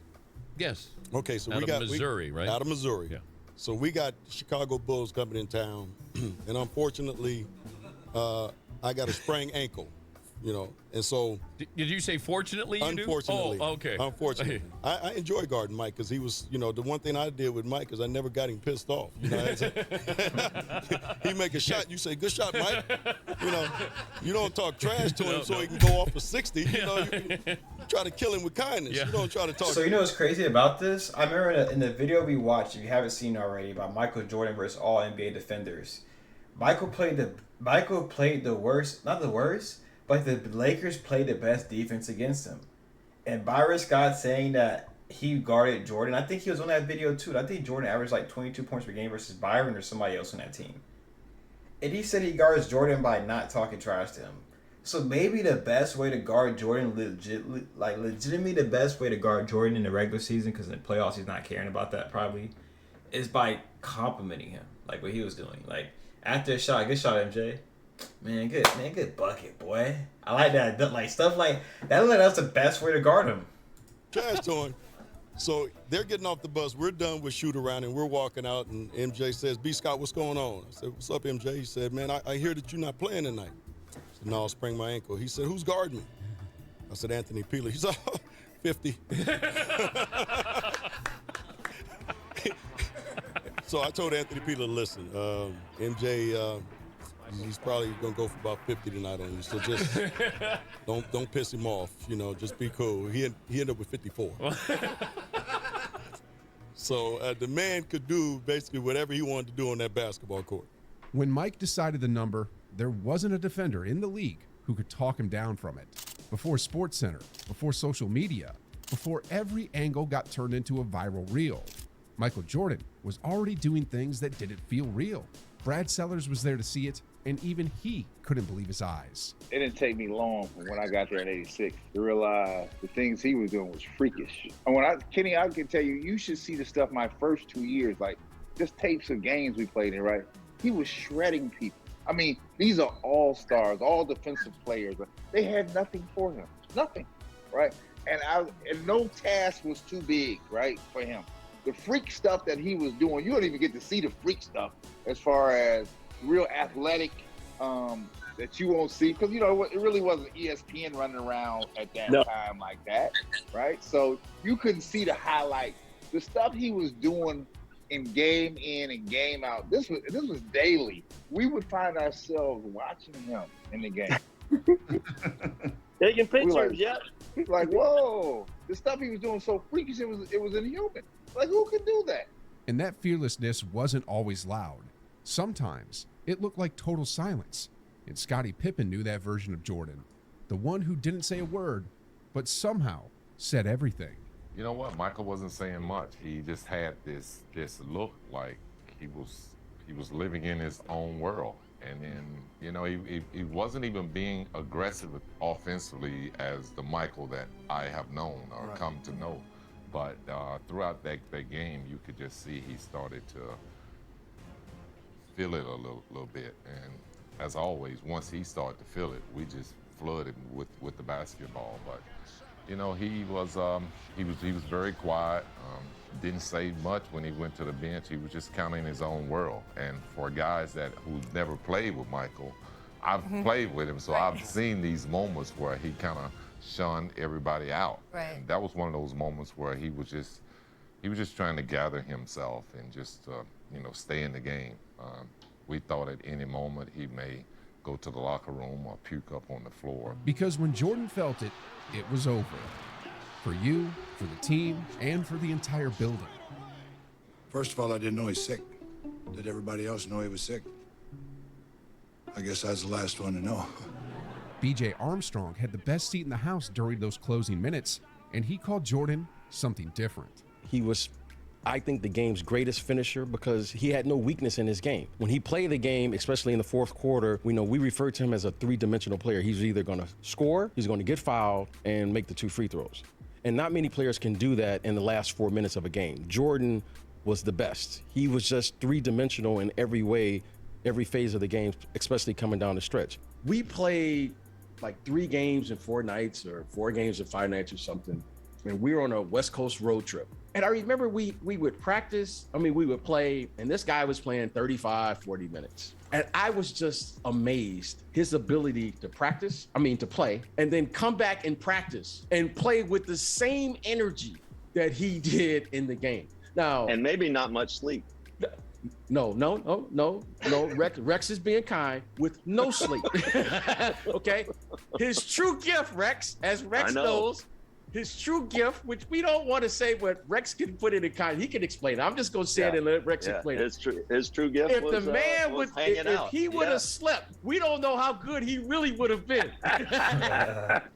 Yes. Okay, so out of Missouri, right? Out of Missouri. Yeah. So we got Chicago Bulls coming in town, and unfortunately, I got a sprained ankle, you know, and so. Did you say fortunately? Unfortunately. Oh, okay. Unfortunately, I enjoy guarding Mike because he was, you know, the one thing I did with Mike is I never got him pissed off. You know, he make a shot, you say, "Good shot, Mike." You know, you don't talk trash to him so he can go off for 60. You know, you try to kill him with kindness. Yeah. You don't try to talk. So you know what's crazy about this? I remember in the video we watched, if you haven't seen it already, about Michael Jordan versus all NBA defenders. Michael played the worst, not the worst, but the Lakers played the best defense against him. And Byron Scott saying that he guarded Jordan, I think he was on that video too. I think Jordan averaged like 22 points per game versus Byron or somebody else on that team. And he said he guards Jordan by not talking trash to him. So maybe the best way to guard Jordan, legitimately the best way to guard Jordan in the regular season, because in the playoffs he's not caring about that probably, is by complimenting him, like what he was doing. Like, after a shot, good shot, MJ. Good bucket, boy. I like that. Like, stuff like that. That's the best way to guard him. Trash to him. So they're getting off the bus. We're done with shoot around and we're walking out. And MJ says, "B. Scott, what's going on?" I said, "What's up, MJ?" He said, "Man, I hear that you're not playing tonight." I said, "No, I sprained my ankle." He said, "Who's guarding me?" I said, "Anthony Peeler." He said, "Oh, 50. So I told Anthony Peeler, "Listen, MJ, he's probably gonna go for about 50 tonight on you. So just don't piss him off. You know, just be cool." He ended up with 54. So the man could do basically whatever he wanted to do on that basketball court. When Mike decided the number, there wasn't a defender in the league who could talk him down from it. Before SportsCenter, before social media, before every angle got turned into a viral reel, Michael Jordan was already doing things that didn't feel real. Brad Sellers was there to see it, and even he couldn't believe his eyes. It didn't take me long from when I got there in '86 to realize the things he was doing was freakish. And Kenny, I can tell you, you should see the stuff my first 2 years, like just tapes of games we played in, right? He was shredding people. I mean, these are all stars, all defensive players. They had nothing for him, nothing, right? And no task was too big, right, for him. The freak stuff that he was doing, you don't even get to see the freak stuff as far as real athletic that you won't see, because, you know, it really wasn't ESPN running around at that time like that, right? So you couldn't see the highlights. The stuff he was doing in and game out, this was daily. We would find ourselves watching him in the game. Taking pictures, Like, whoa, the stuff he was doing so freakish, it was inhuman. Like, who could do that? And that fearlessness wasn't always loud. Sometimes it looked like total silence. And Scottie Pippen knew that version of Jordan, the one who didn't say a word, but somehow said everything. You know what? Michael wasn't saying much. He just had this look like he was living in his own world. And then, you know, he wasn't even being aggressive offensively as the Michael that I have known or come to know. But throughout that game, you could just see he started to feel it a little bit. And as always, once he started to feel it, we just flooded with the basketball. But you know, he was very quiet. Didn't say much when he went to the bench. He was just kind of in his own world. And for guys who've never played with Michael, I've played with him, so I've seen these moments where he kind of shunned everybody out. Right. And that was one of those moments where he was just trying to gather himself and just you know, stay in the game. We thought at any moment he may go to the locker room or puke up on the floor. Because when Jordan felt it, it was over. For you, for the team, and for the entire building. First of all, I didn't know he's sick. Did everybody else know he was sick? I guess I was the last one to know. B.J. Armstrong had the best seat in the house during those closing minutes, and he called Jordan something different. He was, I think, the game's greatest finisher because he had no weakness in his game. When he played the game, especially in the fourth quarter, we refer to him as a three-dimensional player. He's either going to score, he's going to get fouled, and make the 2 free throws. And not many players can do that in the last 4 minutes of a game. Jordan was the best. He was just three-dimensional in every way, every phase of the game, especially coming down the stretch. We played like 3 games in 4 nights or 4 games in 5 nights or something. And we were on a West Coast road trip. And I remember we would practice, we would play, and this guy was playing 35, 40 minutes. And I was just amazed, his ability to to play, and then come back and practice and play with the same energy that he did in the game. Now, and maybe not much sleep. No. Rex is being kind with no sleep. Okay? His true gift, Rex, as Rex knows, his true gift, which we don't want to say, but Rex can put it in kind. He can explain it. I'm just going to say it and let Rex explain it. His true gift if was, the man was would, hanging if out. he would have slept, we don't know how good he really would have been.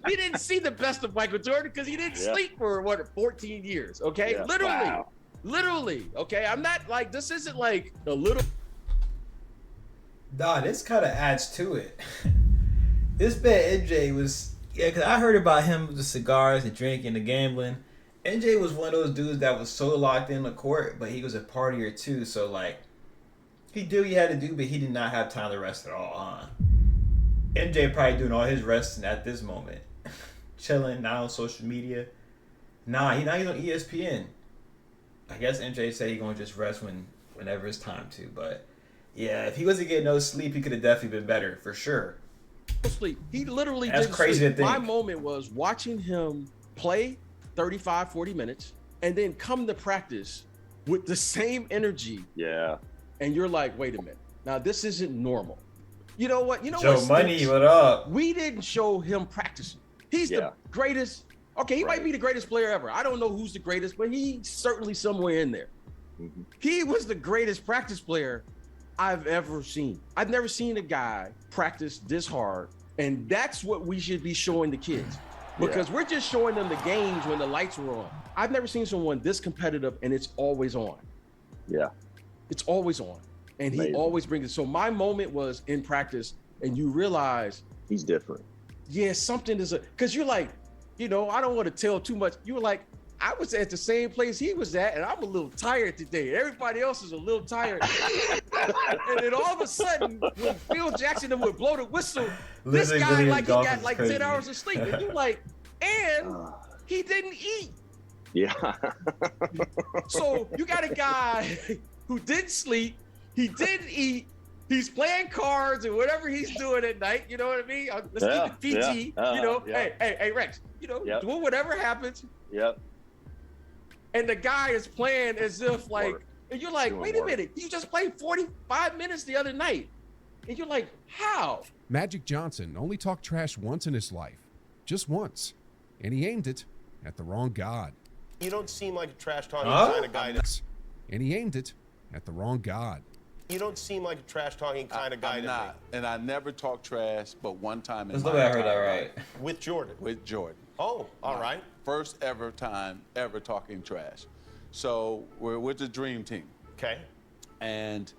We didn't see the best of Michael Jordan because he didn't sleep for 14 years. Okay, literally. Okay, I'm not like, this isn't like a little. Nah, this kind of adds to it. This bet MJ was, because I heard about him with the cigars, the drinking, the gambling. MJ was one of those dudes that was so locked in the court, but he was a partier too. So like, he did what he had to do, but he did not have time to rest at all. MJ probably doing all his resting at this moment, chilling, not on social media. He's on ESPN. I guess MJ said he's gonna just rest whenever it's time to. But yeah, if he wasn't getting no sleep, he could have definitely been better for sure. Sleep. He literally That's didn't crazy sleep. to think. My moment was watching him play 35, 40 minutes and then come to practice with the same energy. Yeah. And you're like, wait a minute. Now this isn't normal. You know what? Joe Money, what up? We didn't show him practicing. He's the greatest. Okay, he might be the greatest player ever. I don't know who's the greatest, but he's certainly somewhere in there. Mm-hmm. He was the greatest practice player I've ever seen. I've never seen a guy practice this hard, and that's what we should be showing the kids, because we're just showing them the games when the lights are on. I've never seen someone this competitive, and it's always on. Yeah. It's always on, and he always brings it. So my moment was in practice, and you realize he's different. Yeah, something is because you're like, I don't want to tell too much. You were like, I was at the same place he was at, and I'm a little tired today. Everybody else is a little tired. And then all of a sudden, when Phil Jackson would blow the whistle, this guy, like, he got like 10 hours of sleep. And you're like, and he didn't eat. Yeah. So you got a guy who didn't sleep, he didn't eat, he's playing cards or whatever he's doing at night. You know what I mean? Let's keep it PG. Hey, Rex, do whatever happens. Yep. And the guy is playing as if like, and you're like, wait a minute, you just played 45 minutes the other night. And you're like, how? Magic Johnson only talked trash once in his life, just once, and he aimed it at the wrong god. You don't seem like a trash talking kind of guy. And he aimed it at the wrong god. You don't seem like a trash talking kind of guy. I'm not, and I never talk trash, but one time in Let's my look at her entire that right. life. With Jordan. With Jordan. Oh, all right. First ever time ever talking trash. So we're with the dream team. Okay. And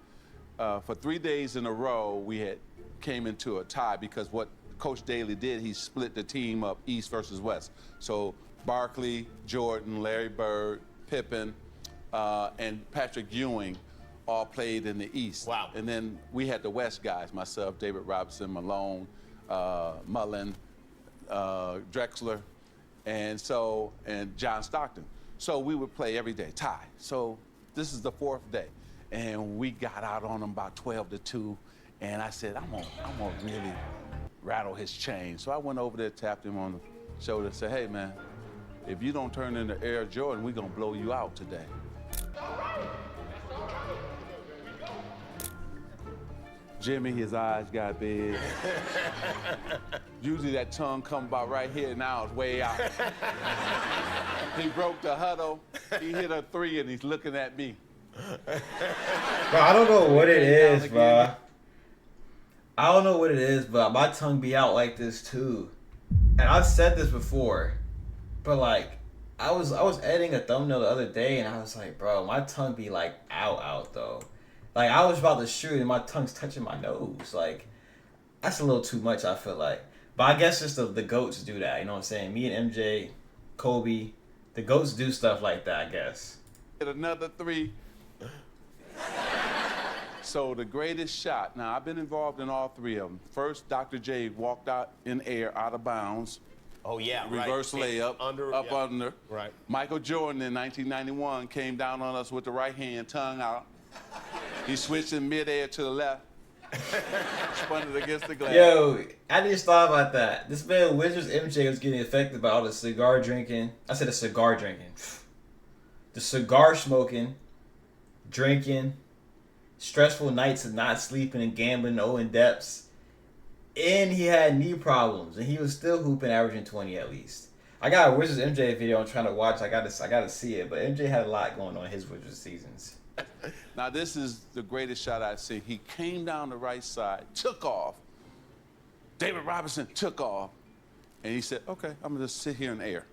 for 3 days in a row, we came into a tie because what Coach Daly did, he split the team up East versus West. So Barkley, Jordan, Larry Bird, Pippen, and Patrick Ewing all played in the East. Wow. And then we had the West guys, myself, David Robinson, Malone, Mullen, Drexler, and John Stockton. So we would play every day, tie. So this is the 4th day. And we got out on him about 12-2. And I said, I'm gonna really rattle his chain. So I went over there, tapped him on the shoulder, and said, hey man, if you don't turn into Air Jordan, we're gonna blow you out today. Jimmy, his eyes got big. Usually that tongue come about right here, now it's way out. He broke the huddle, he hit a 3, and he's looking at me. Bro, I don't know what it is, bro. I don't know what it is, but my tongue be out like this too. And I've said this before, but like, I was editing a thumbnail the other day, and I was like, bro, my tongue be like out though. Like, I was about to shoot, and my tongue's touching my nose. Like, that's a little too much, I feel like. But I guess just the GOATs do that, you know what I'm saying? Me and MJ, Kobe, the GOATs do stuff like that, I guess. Hit another 3. So the greatest shot, now I've been involved in all 3 of them. First, Dr. J walked out in air, out of bounds. Oh, yeah, Reverse layup, up under. Right. Michael Jordan in 1991 came down on us with the right hand, tongue out. He switched in midair to the left. Spun it against the glass. Yo, I just thought about that. This man Wizards MJ was getting affected by all the cigar drinking. I said the cigar drinking. The cigar smoking, drinking, stressful nights of not sleeping and gambling, in depths. And he had knee problems, and he was still hooping, averaging 20 at least. I got a Wizards MJ video I'm trying to watch. I gotta see it, but MJ had a lot going on in his Wizards seasons. Now this is the greatest shot I've seen. He came down the right side, took off. David Robinson took off, and he said, okay, I'm gonna just sit here in the air.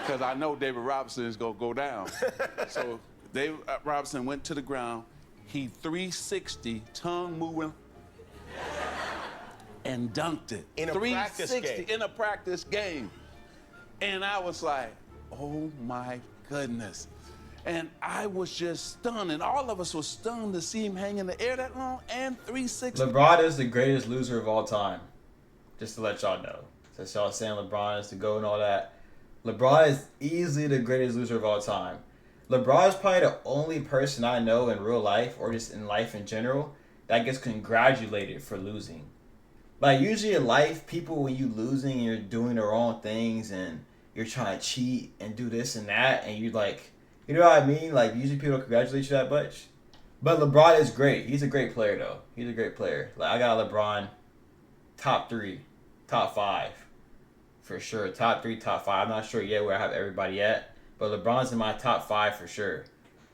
Because I know David Robinson is gonna go down. So David Robinson went to the ground. He 360, tongue moving, and dunked it. In a practice game. In a practice game. And I was like, oh my goodness. And I was just stunned, and all of us were stunned to see him hang in the air that long and 360. LeBron is the greatest loser of all time. Just to let y'all know. Since y'all saying LeBron is the GOAT and all that. LeBron is easily the greatest loser of all time. LeBron is probably the only person I know in real life, or just in life in general, that gets congratulated for losing. Like, usually in life, people, when you losing, you're doing the wrong things, and you're trying to cheat and do this and that, and you like... You know what I mean? Like, usually people don't congratulate you that much. But LeBron is great. He's a great player, though. He's a great player. Like, I got LeBron top 3, top 5. For sure. Top 3, top 5. I'm not sure yet where I have everybody at. But LeBron's in my top 5 for sure.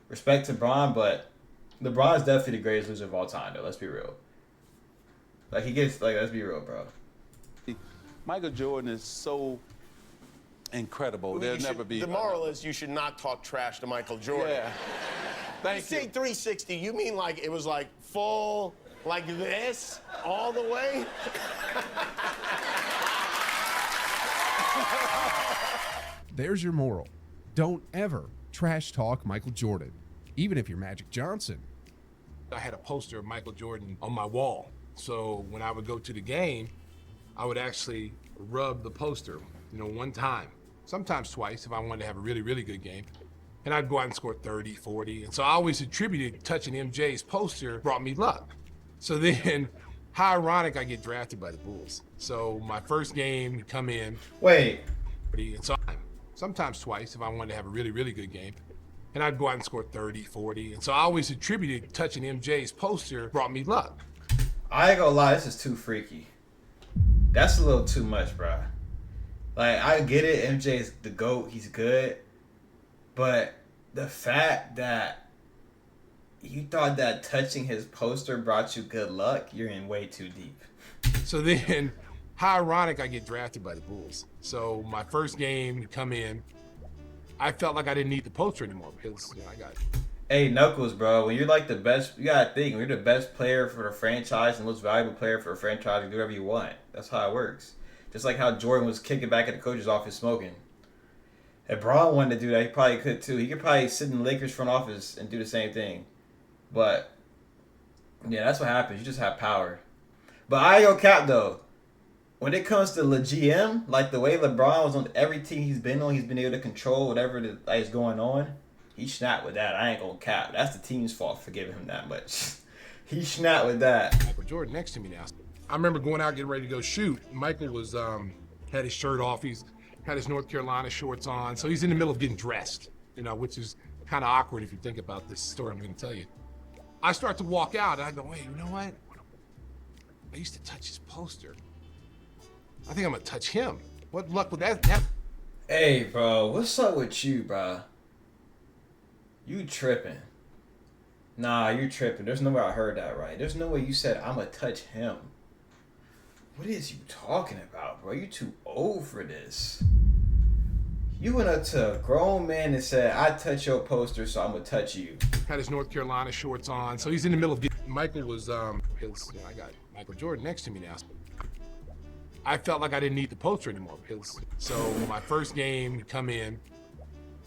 Respect to LeBron, but LeBron is definitely the greatest loser of all time, though. Let's be real. Like, he gets, like, let's be real, bro. Michael Jordan is so... incredible. There'll never be. The moral is you should not talk trash to Michael Jordan. Yeah. Thank you. You say 360, you mean like it was like full, like this, all the way? There's your moral. Don't ever trash talk Michael Jordan, even if you're Magic Johnson. I had a poster of Michael Jordan on my wall. So when I would go to the game, I would actually rub the poster, one time. Sometimes twice if I wanted to have a really, really good game. And I'd go out and score 30, 40. And so I always attributed touching MJ's poster brought me luck. So then, how ironic I get drafted by the Bulls. So my first game, come in. Wait. And so sometimes twice if I wanted to have a really, really good game. And I'd go out and score 30, 40. And so I always attributed touching MJ's poster brought me luck. I ain't gonna lie, this is too freaky. That's a little too much, bro. Like, I get it, MJ's the GOAT, he's good. But the fact that you thought that touching his poster brought you good luck, you're in way too deep. So then, how ironic I get drafted by the Bulls. So my first game, come in, I felt like I didn't need the poster anymore because I got it. Hey, Knuckles, bro, when you're like the best, you gotta think, when you're the best player for the franchise and most valuable player for a franchise, you do whatever you want. That's how it works. Just like how Jordan was kicking back at the coach's office smoking. If Braun wanted to do that, he probably could too. He could probably sit in the Lakers front office and do the same thing. But, yeah, that's what happens. You just have power. But I ain't gonna cap, though. When it comes to the GM, like the way LeBron was on every team he's been on, he's been able to control whatever is going on. He snapped with that. I ain't gonna cap. That's the team's fault for giving him that much. He snapped with that. Michael Jordan next to me now. I remember going out getting ready to go shoot. Michael was had his shirt off. He's had his North Carolina shorts on. So he's in the middle of getting dressed, which is kind of awkward if you think about this story I'm going to tell you. I start to walk out, and I go, wait, you know what? I used to touch his poster. I think I'm gonna touch him. What luck with that? Hey, bro, what's up with you, bro? You tripping. Nah, you tripping. There's no way I heard that right. There's no way you said, I'm gonna touch him. What is you talking about, bro? You too old for this. You went up to a grown man and said, I touch your poster, so I'm gonna touch you. Had his North Carolina shorts on, so he's in the middle of getting... Michael was, because I got Michael Jordan next to me now. I felt like I didn't need the poster anymore because, so my first game come in,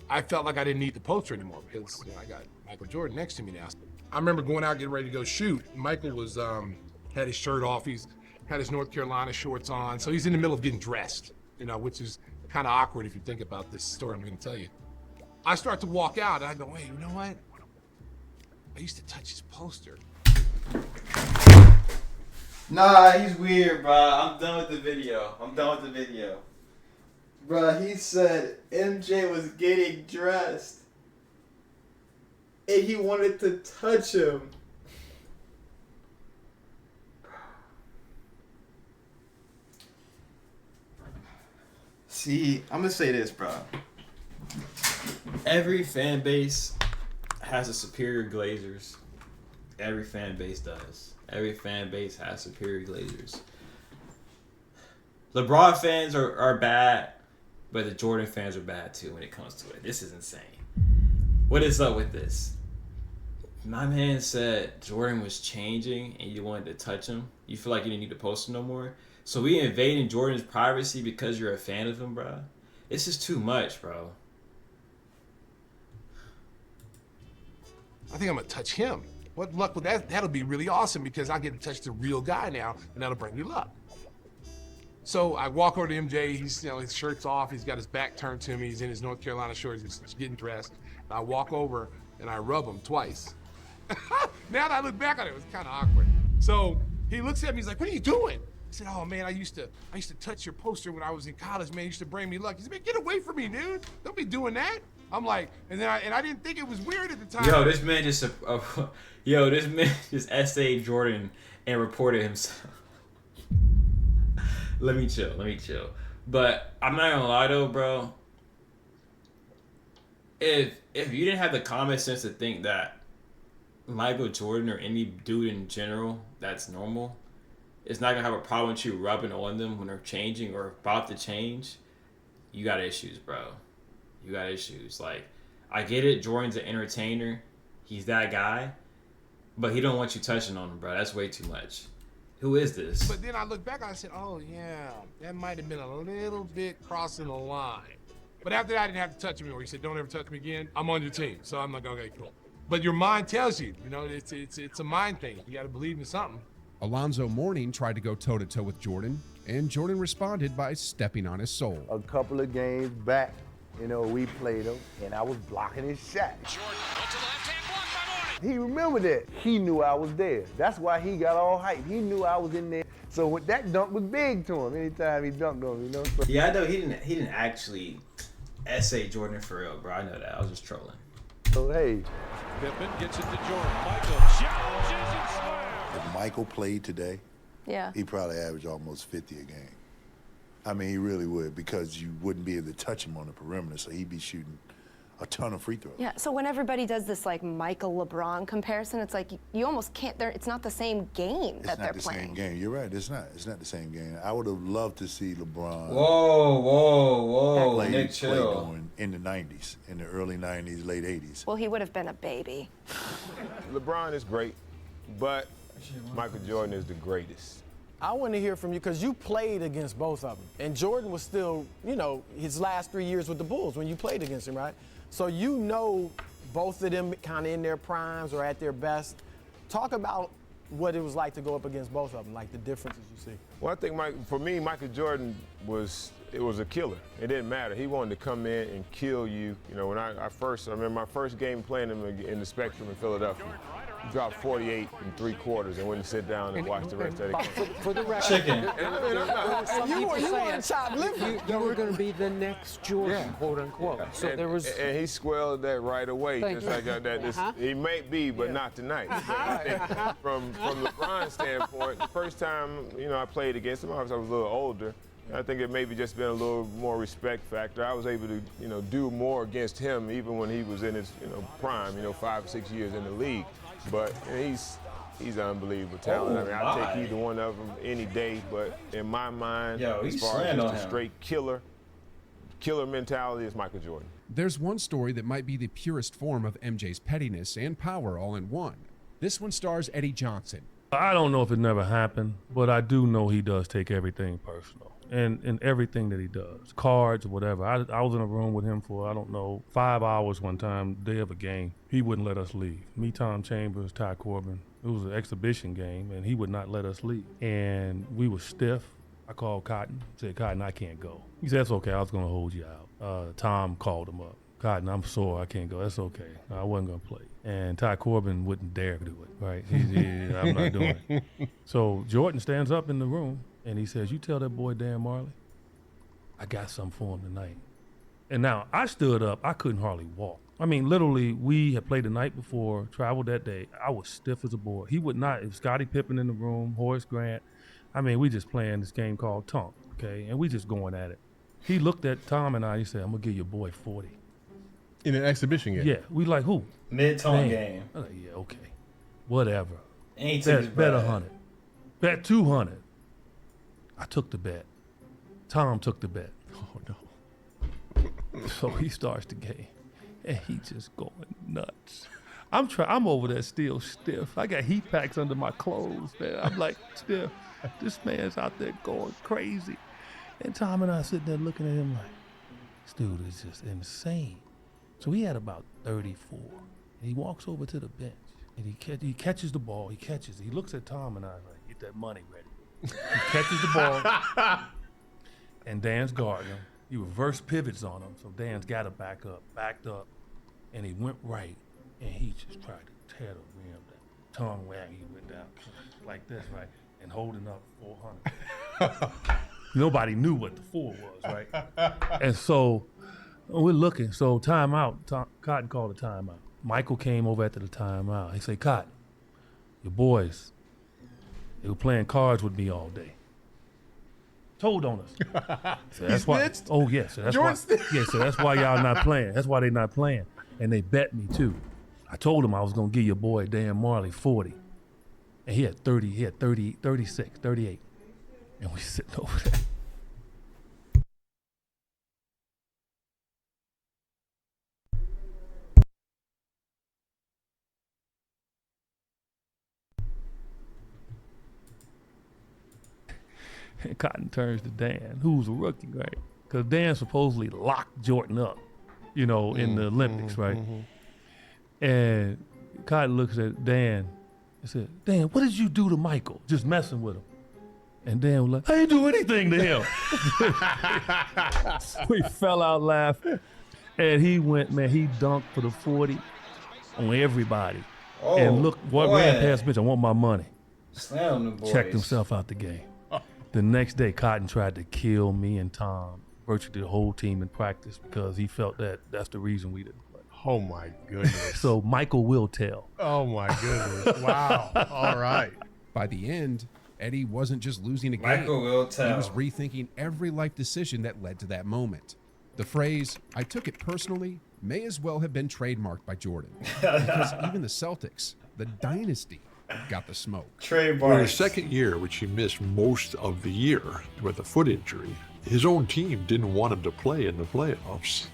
I felt like I didn't need the poster anymore because I got Michael Jordan next to me now. I remember going out getting ready to go shoot. Michael was, had his shirt off. He's had his North Carolina shorts on, so he's in the middle of getting dressed, you know, which is kind of awkward if you think about this story I'm gonna tell you. I start to walk out and I go, wait, you know what? I used to touch his poster. Nah, he's weird, bro. I'm done with the video. Bro, he said MJ was getting dressed. And he wanted to touch him. See, I'm gonna say this, bro. Every fan base has a superior Glazers. Every fan base does. Every fan base has superior Glazers. LeBron fans are bad, but the Jordan fans are bad too when it comes to it. This is insane. What is up with this? My man said Jordan was changing and you wanted to touch him. You feel like you didn't need to post him no more. So we invading Jordan's privacy because you're a fan of him, bro. It's just too much, bro. I think I'm gonna touch him. What luck with that? That'll be really awesome because I get to touch the real guy now, and that'll bring me luck. So I walk over to MJ. He's, you know, his shirt's off. He's got his back turned to me. He's in his North Carolina shorts. He's getting dressed. And I walk over and I rub him twice. Now that I look back on it, it was kind of awkward. So he looks at me. He's like, "What are you doing?" I said, "Oh man, I used to touch your poster when I was in college. Man, it used to bring me luck." He said, "Man, get away from me, dude. Don't be doing that." I'm like, and I didn't think it was weird at the time. Yo, this man just essayed Jordan and reported himself. Let me chill. But I'm not gonna lie though, bro. If you didn't have the common sense to think that Michael Jordan or any dude in general that's normal is not gonna have a problem with you rubbing on them when they're changing or about to change, you got issues, bro. You got issues. Like, I get it, Jordan's an entertainer. He's that guy. But he don't want you touching on him, bro. That's way too much. Who is this? But then I look back and I said, oh yeah, that might have been a little bit crossing the line. But after that, I didn't have to touch him anymore. He said, don't ever touch me again. I'm on your team. So I'm like, okay, cool. But your mind tells you, you know, it's a mind thing. You got to believe in something. Alonzo Mourning tried to go toe-to-toe with Jordan, and Jordan responded by stepping on his soul. A couple of games back, you know, we played him, and I was blocking his shot. He remembered that. He knew I was there. That's why he got all hyped. He knew I was in there. So what, that dunk was big to him anytime he dunked on me, you know? So, yeah, I know he didn't actually essay Jordan for real, bro. I know that. I was just trolling. So, hey. Pippen gets it to Jordan. Michael challenges and slams. If Michael played today, yeah, he'd probably average almost 50 a game. I mean, he really would, because you wouldn't be able to touch him on the perimeter, so he'd be shooting a ton of free throws. Yeah, so when everybody does this like Michael LeBron comparison, it's like you almost can't, it's not the same game that they're playing. It's not the same game. You're right, it's not the same game. I would have loved to see LeBron Whoa, Nick, play chill. in the 90s, in the early 90s, late 80s. Well, he would have been a baby. LeBron is great, but Michael Jordan is the greatest. I want to hear from you because you played against both of them. And Jordan was still, you know, his last 3 years with the Bulls when you played against him, right? So you know both of them kind of in their primes or at their best. Talk about what it was like to go up against both of them, like the differences you see. Well, I think for me, Michael Jordan was a killer. It didn't matter. He wanted to come in and kill you. You know, when I remember my first game playing him in the Spectrum in Philadelphia. dropped 48 in 3 quarters and wouldn't sit down and watch the rest of the game. For the record, Chicken. some You people were saying on top living. you were going to be the next Jordan, quote unquote. So there was. And he squelled that right away. Thank Just you. like that. He may be, but not tonight. I think from LeBron's standpoint, the first time I played against him, obviously I was a little older. I think it maybe just been a little more respect factor. I was able to do more against him even when he was in his prime, 5 or 6 years in the league. But he's unbelievable talent. I mean, I'll take either one of them any day. But in my mind, as far as just a straight killer mentality, is Michael Jordan. There's one story that might be the purest form of MJ's pettiness and power all in one. This one stars Eddie Johnson. I don't know if it never happened, but I do know he does take everything personal. And everything that he does, cards or whatever. I was in a room with him for, 5 hours one time, day of a game. He wouldn't let us leave. Me, Tom Chambers, Ty Corbin. It was an exhibition game, and he would not let us leave. And we were stiff. I called Cotton, said, Cotton, I can't go. He said, that's okay, I was going to hold you out. Tom called him up. Cotton, I'm sore, I can't go. That's okay. I wasn't going to play. And Ty Corbin wouldn't dare do it, right? I'm not doing it. So Jordan stands up in the room, and he says, you tell that boy Dan Marley, I got something for him tonight. And now I stood up. I couldn't hardly walk. I mean, literally, we had played the night before, traveled that day. I was stiff as a board. He would not. It was Scottie Pippen in the room, Horace Grant. I mean, we just playing this game called Tonk, okay? And we just going at it. He looked at Tom and I. He said, I'm going to give your boy 40. In an exhibition game? Yeah. We like, who? Mid-tone game. I'm like, yeah, okay. Whatever. Ain't bet 100. Bet 200. I took the bet. Tom took the bet. Oh, no. So he starts the game, and he just going nuts. I'm over there still stiff. I got heat packs under my clothes, man. I'm like, stiff. This man's out there going crazy. And Tom and I sitting there looking at him like, this dude is just insane. So he had about 34. And he walks over to the bench, and he catches the ball. He catches it. He looks at Tom and I like, get that money ready. He catches the ball, and Dan's guarding him. He reverse pivots on him, so Dan's got to backed up, and he went right, and he just tried to tear the rim down. Tongue wag, he went down like this, right, and holding up 400. Nobody knew what the 4 was, right? And so we're looking, so timeout, Cotton called a timeout. Michael came over after the timeout. He said, Cotton, your boys, they were playing cards with me all day. Told on us. So that's why. Snitched? Oh yes. So that's why. Yeah. So that's why y'all not playing. That's why they not playing. And they bet me too. I told him I was gonna give your boy Dan Marley 40, and he had 30. He had 30, 36, 38, and we sitting over there. And Cotton turns to Dan, who's a rookie, right? Because Dan supposedly locked Jordan up, in the Olympics, right? And Cotton looks at Dan and said, Dan, what did you do to Michael? Just messing with him. And Dan was like, I didn't do anything to him. We fell out laughing. And he went, man, he dunked for the 40 on everybody. And look, what ran past bitch, I want my money. Slam them boys. Checked himself out the game. The next day, Cotton tried to kill me and Tom, virtually the whole team in practice, because he felt that that's the reason we didn't play. Oh, my goodness. So Michael will tell. Oh, my goodness. Wow. All right. By the end, Eddie wasn't just losing a game. Michael will tell. He was rethinking every life decision that led to that moment. The phrase, I took it personally, may as well have been trademarked by Jordan. Because even the Celtics, the dynasty, got the smoke. In his second year, which he missed most of the year with a foot injury, his own team didn't want him to play in the playoffs.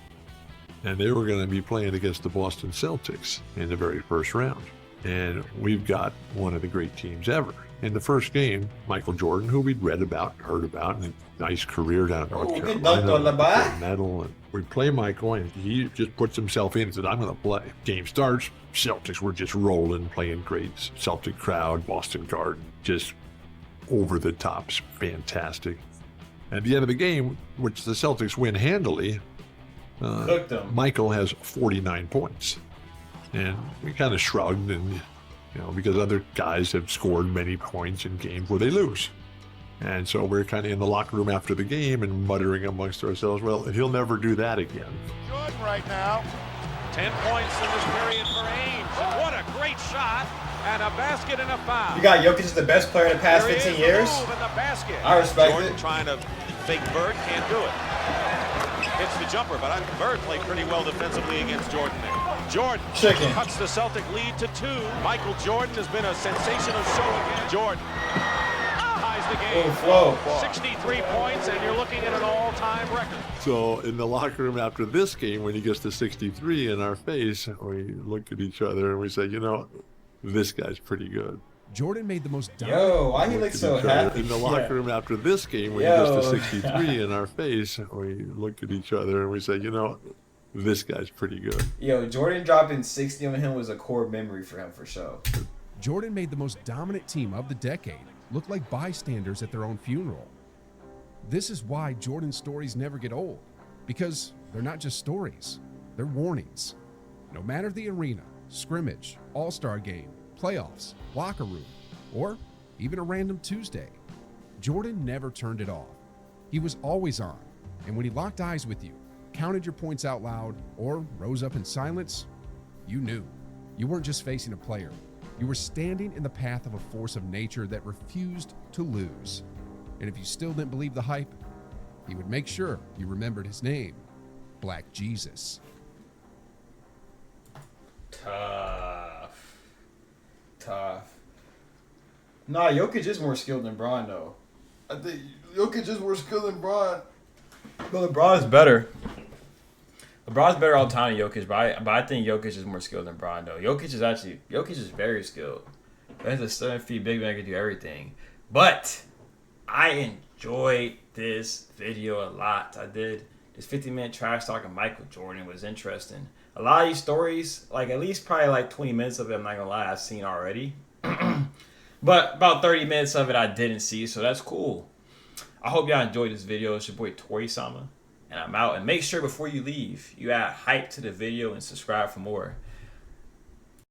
And they were going to be playing against the Boston Celtics in the very first round. And we've got one of the great teams ever. In the first game, Michael Jordan, who we'd read about, heard about, and a nice career down in North Carolina, medal, and we play Michael, and he just puts himself in and said, I'm going to play. Game starts, Celtics were just rolling, playing great. Celtic crowd, Boston Garden, just over the tops, fantastic. At the end of the game, which the Celtics win handily, Michael has 49 points. And we kind of shrugged, and You know, because other guys have scored many points in games where they lose. And so we're kind of in the locker room after the game and muttering amongst ourselves, well, he'll never do that again. Jordan right now. 10 points in this period for Ainge. What a great shot. And a basket and a foul. You got Jokic as the best player in the past 15 years. I respect Jordan it. Trying to fake Bird, can't do it. Hits the jumper, but Bird played pretty well defensively against Jordan there. Jordan cuts the Celtic lead to 2. Michael Jordan has been a sensational show again. Jordan ties the game. 63 points, and you're looking at an all-time record. So in the locker room after this game, when he gets to 63 in our face, we look at each other and we say, you know, this guy's pretty good. Jordan made the most Yo, why he look so happy? In the locker room after this game, when he gets to 63 in our face, we look at each other and we say, you know, this guy's pretty good. Yo, Jordan dropping 60 on him was a core memory for him for sure. Jordan made the most dominant team of the decade look like bystanders at their own funeral. This is why Jordan's stories never get old, because they're not just stories, they're warnings. No matter the arena, scrimmage, all-star game, playoffs, locker room, or even a random Tuesday, Jordan never turned it off. He was always on, and when he locked eyes with you, counted your points out loud, or rose up in silence, you knew. You weren't just facing a player. You were standing in the path of a force of nature that refused to lose. And if you still didn't believe the hype, he would make sure you remembered his name, Black Jesus. Tough. Nah, Jokic is more skilled than Bron, though. I think Jokic is more skilled than Bron. But LeBron's better. LeBron's better all the time than Jokic, but I think Jokic is more skilled than Bron, though. Jokic is very skilled. He's a 7 feet big man, can do everything. But I enjoyed this video a lot. I did. This 50-minute trash talk of Michael Jordan was interesting. A lot of these stories, like at least probably like 20 minutes of it, I'm not gonna lie, I've seen already. But about 30 minutes of it I didn't see, so that's cool. I hope y'all enjoyed this video. It's your boy TorieSama, and I'm out. And make sure before you leave, you add hype to the video and subscribe for more.